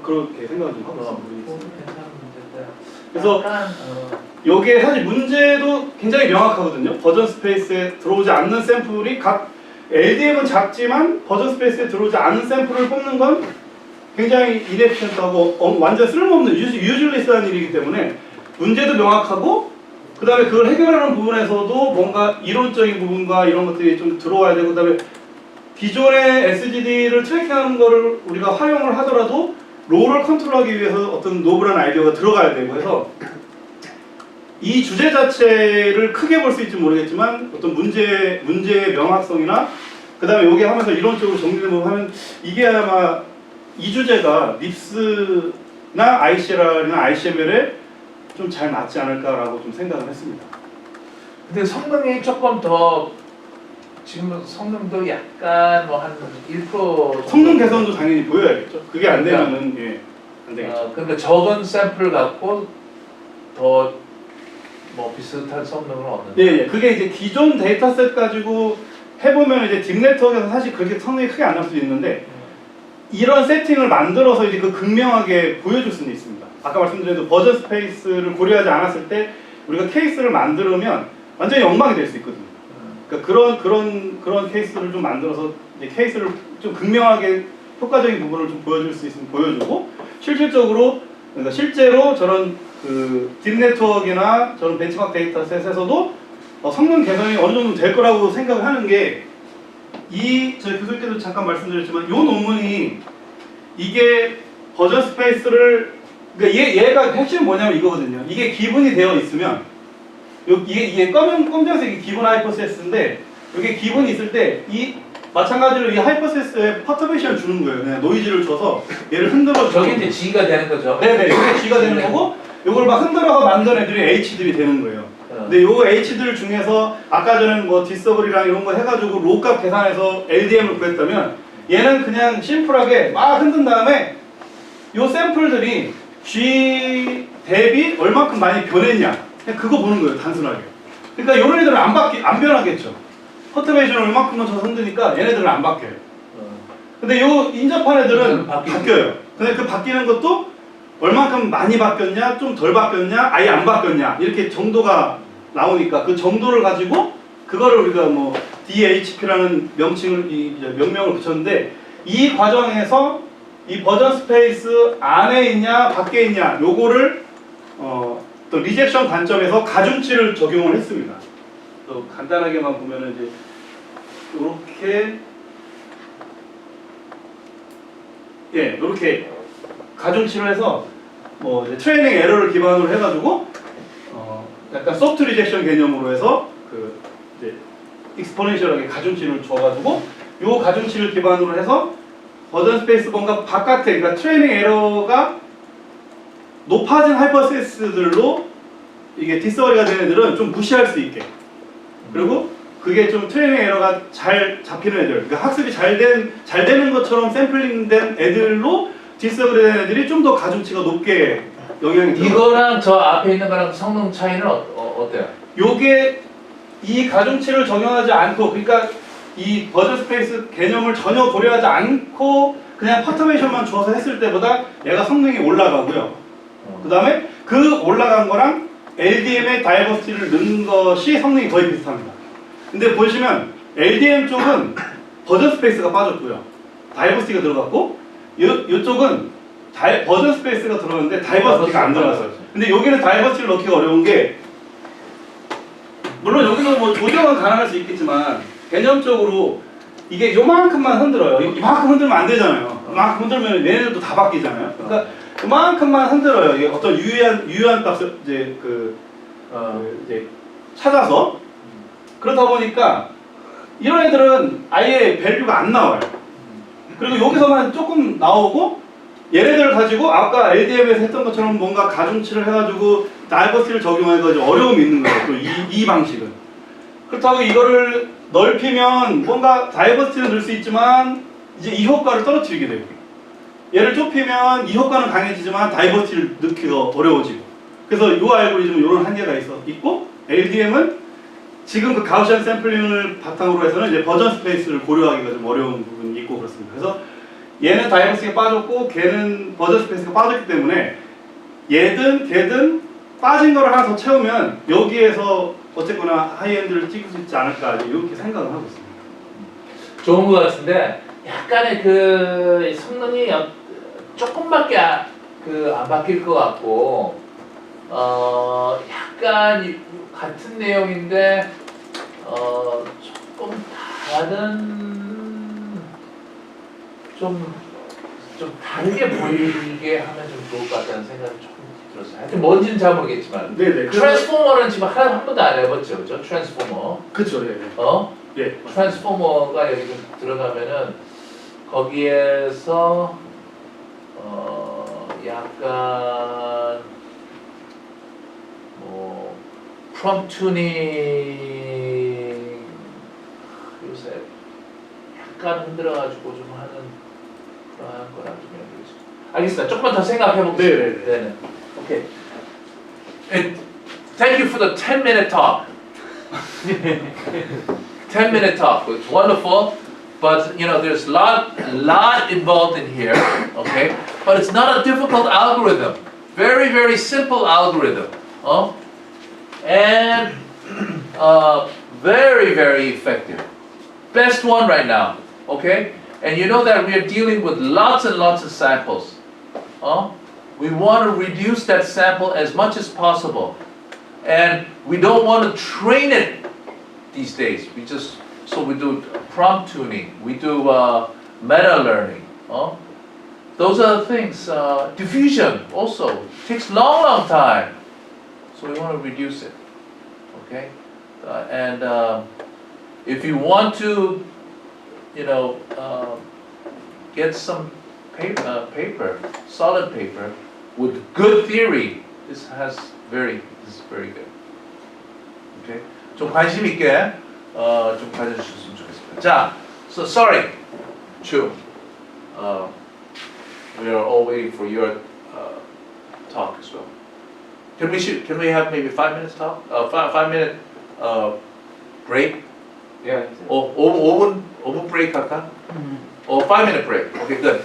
그렇게 생각을 좀 하고 있습니다. 그래서 여기에 사실 문제도 굉장히 명확하거든요. 버전 스페이스에 들어오지 않는 샘플이 LDM은 작지만 버전 스페이스에 들어오지 않은 샘플을 뽑는 건 굉장히 이네피션트하고 완전 쓸모없는 유즈리스한 일이기 때문에 문제도 명확하고 그 다음에 그걸 해결하는 부분에서도 뭔가 이론적인 부분과 이런 것들이 좀 들어와야 되고 그 다음에 기존의 SGD를 트래킹하는 거를 우리가 활용을 하더라도 롤을 컨트롤하기 위해서 어떤 노블한 아이디어가 들어가야 되고 해서 이 주제 자체를 크게 볼 수 있을지 모르겠지만 어떤 문제의 명확성이나 그 다음에 여기 하면서 이론적으로 정리를 하면 이게 아마 이 주제가 립스나 ICLR이나 ICML에 좀 잘 맞지 않을까라고 좀 생각을 했습니다. 근데 성능이 조금 더 지금 성능도 약간 뭐 한 1% 성능 개선도 당연히 보여야겠죠. 그게 안 되면은 예, 안 되겠죠. 그러니까 적은 샘플 갖고 더 뭐 비슷한 성능은 없는데. 예, 예. 그게 이제 기존 데이터셋 가지고 해보면 이제 딥네트워크에서 사실 그렇게 성능이 크게 안 날 수도 있는데 이런 세팅을 만들어서 이제 그 극명하게 보여줄 수는 있습니다. 아까 말씀드린 버전 스페이스를 고려하지 않았을 때 우리가 케이스를 만들면 완전히 엉망이 될 수 있거든요. 그러니까 그런 케이스를 좀 만들어서 이제 케이스를 좀 극명하게 효과적인 부분을 좀 보여줄 수 있으면 보여주고 실질적으로 그러니까 실제로 저런 그 딥네트워크나 저런 벤치마크 데이터셋에서도 성능 개선이 어느 정도 될 거라고 생각을 하는 게 저희 교수님께도 잠깐 말씀드렸지만 이 논문이 이게 버전 스페이스를 그러니까 얘가 핵심은 뭐냐면 이거거든요. 이게 기본이 되어 있으면 이게 검정색이 기본 하이퍼세스인데 이게 기본이 있을 때 마찬가지로 이 하이퍼세스에 퍼터베이션을 주는 거예요. 그냥 노이즈를 줘서 얘를 흔들어 저게 이제 G가 되는 거죠. 네네, 이게 G가 되는 거고 이걸 막 흔들어서 만든 애들이 H들이 되는 거예요. 근데 요 H들 중에서 아까 전에 뭐 디서블이랑 이런 거 해가지고 로값 계산해서 LDM을 구했다면 얘는 그냥 심플하게 막 흔든 다음에 요 샘플들이 G 대비 얼마큼 많이 변했냐 그냥 그거 보는 거예요, 단순하게. 그러니까 요런 애들은 안 변하겠죠. 퍼터베이션을 얼마큼만 줘서 흔드니까 얘네들은 안 바뀌어요. 근데 요 인접한 애들은 바뀌어요. 근데 그 바뀌는 것도 얼마큼 많이 바뀌었냐, 좀 덜 바뀌었냐, 아예 안 바뀌었냐 이렇게 정도가 나오니까 그 정도를 가지고 그거를 우리가 뭐 DHP라는 명명을 붙였는데 이 과정에서 이 버전 스페이스 안에 있냐 밖에 있냐 요거를 또 리젝션 관점에서 가중치를 적용을 했습니다. 또 간단하게만 보면은 이제 이렇게 가중치를 해서 뭐 이제 트레이닝 에러를 기반으로 해가지고 약간 소프트 리젝션 개념으로 해서 그 이제 익스포넨셜하게 가중치를 줘가지고 요 가중치를 기반으로 해서 버전 스페이스 뭔가 바깥에 그러니까 트레이닝 에러가 높아진 하이퍼세스들로 이게 디서버리가 된 애들은 좀 무시할 수 있게 그리고 그게 좀 트레이닝 에러가 잘 잡히는 애들 그러니까 학습이 잘 되는 것처럼 샘플링된 애들로 디서버리 된 애들이 좀 더 가중치가 높게 영향이 들어요. 이거랑 저 앞에 있는 거랑 성능 차이는 어때요? 요게 이 가중치를 적용하지 않고 그러니까 이 버전 스페이스 개념을 전혀 고려하지 않고 그냥 퍼터베이션만 주어서 했을 때보다 얘가 성능이 올라가고요. 그 다음에 그 올라간 거랑 LDM의 다이버시티를 넣는 것이 성능이 거의 비슷합니다. 근데 보시면 LDM 쪽은 버전 스페이스가 빠졌고요. 다이버시티가 들어갔고 이쪽은 버전 스페이스가 들어갔는데 다이버시티가 안 들어갔어요. 근데 여기는 다이버시티를 넣기가 어려운 게 물론 여기서 뭐 조정은 가능할 수 있겠지만 개념적으로 이게 요만큼만 흔들어요. 이만큼 흔들면 안 되잖아요. 이만큼 흔들면 얘네들도 다 바뀌잖아요. 그러니까 그만큼만 흔들어요. 이게 어떤 유효한 값을 이제 이제 찾아서 그렇다 보니까 이런 애들은 아예 밸류가 안 나와요. 그리고 여기서만 조금 나오고 얘네들을 가지고 아까 LDM에서 했던 것처럼 뭔가 가중치를 해가지고 다이버시티를 적용해가지고 어려움이 있는 거예요. 또 이 방식은. 그렇다고 이거를 넓히면 뭔가 다이버시티는 늘 수 있지만 이제 이 효과를 떨어뜨리게 되고 얘를 좁히면 이 효과는 강해지지만 다이버시티를 넣기가 어려워지고 그래서 이 알고리즘은 이런 한계가 있고 LDM은 지금 그 가우시안 샘플링을 바탕으로 해서는 이제 버전 스페이스를 고려하기가 좀 어려운 부분이 있고 그렇습니다. 그래서 얘는 다이버시티가 빠졌고 걔는 버전 스페이스가 빠졌기 때문에 얘든 걔든 빠진 거를 하나 더 채우면 여기에서 어쨌거나 하이엔드를 찍을 수 있지 않을까 이렇게 생각을 하고 있습니다. 좋은 것 같은데 약간의 그 성능이 조금밖에 안 바뀔 것 같고 약간 같은 내용인데 조금 다른 좀 다르게 보이게 하면 좀 좋을 것 같다는 생각이 조금 들었어요. 하여튼 뭔지는 잘 모르겠지만 네네. 트랜스포머는 지금 한 번도 안 해봤죠, 그죠? 트랜스포머. 그렇죠. 예. 예. 트랜스포머가 여기 좀 들어가면은 거기에서 약간 뭐 프롬 튜닝 요새 약간 흔들어가지고 좀 하는 그런 거랑 좀 연결이 있어요. 알겠습니다. 조금만 더 생각해 보겠습니다. 네네. 오케이. And thank you for the 10-minute talk. 10-minute talk. It's wonderful, but you know there's a lot involved in here. Okay, but it's not a difficult algorithm. Very, very simple algorithm. And very, very effective. Best one right now. Okay, and you know that we are dealing with lots and lots of samples. We want to reduce that sample as much as possible, and we don't want to train it these days. We do prompt tuning. We do meta learning. Those are the things. Diffusion also takes long time, so we want to reduce it. Okay, and if you want to, get some paper, solid paper with good theory. This is very good. Okay, 좀 관심 있게 좀 가져주셨으면 좋겠습니다. 자, so sorry, Chu. We are all waiting for your talk as well. Can we have maybe 5 minutes talk? 5-minute break? Yeah. 5분 break 할까? Or 5-minute break. Okay, good.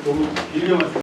너무 길게 말씀.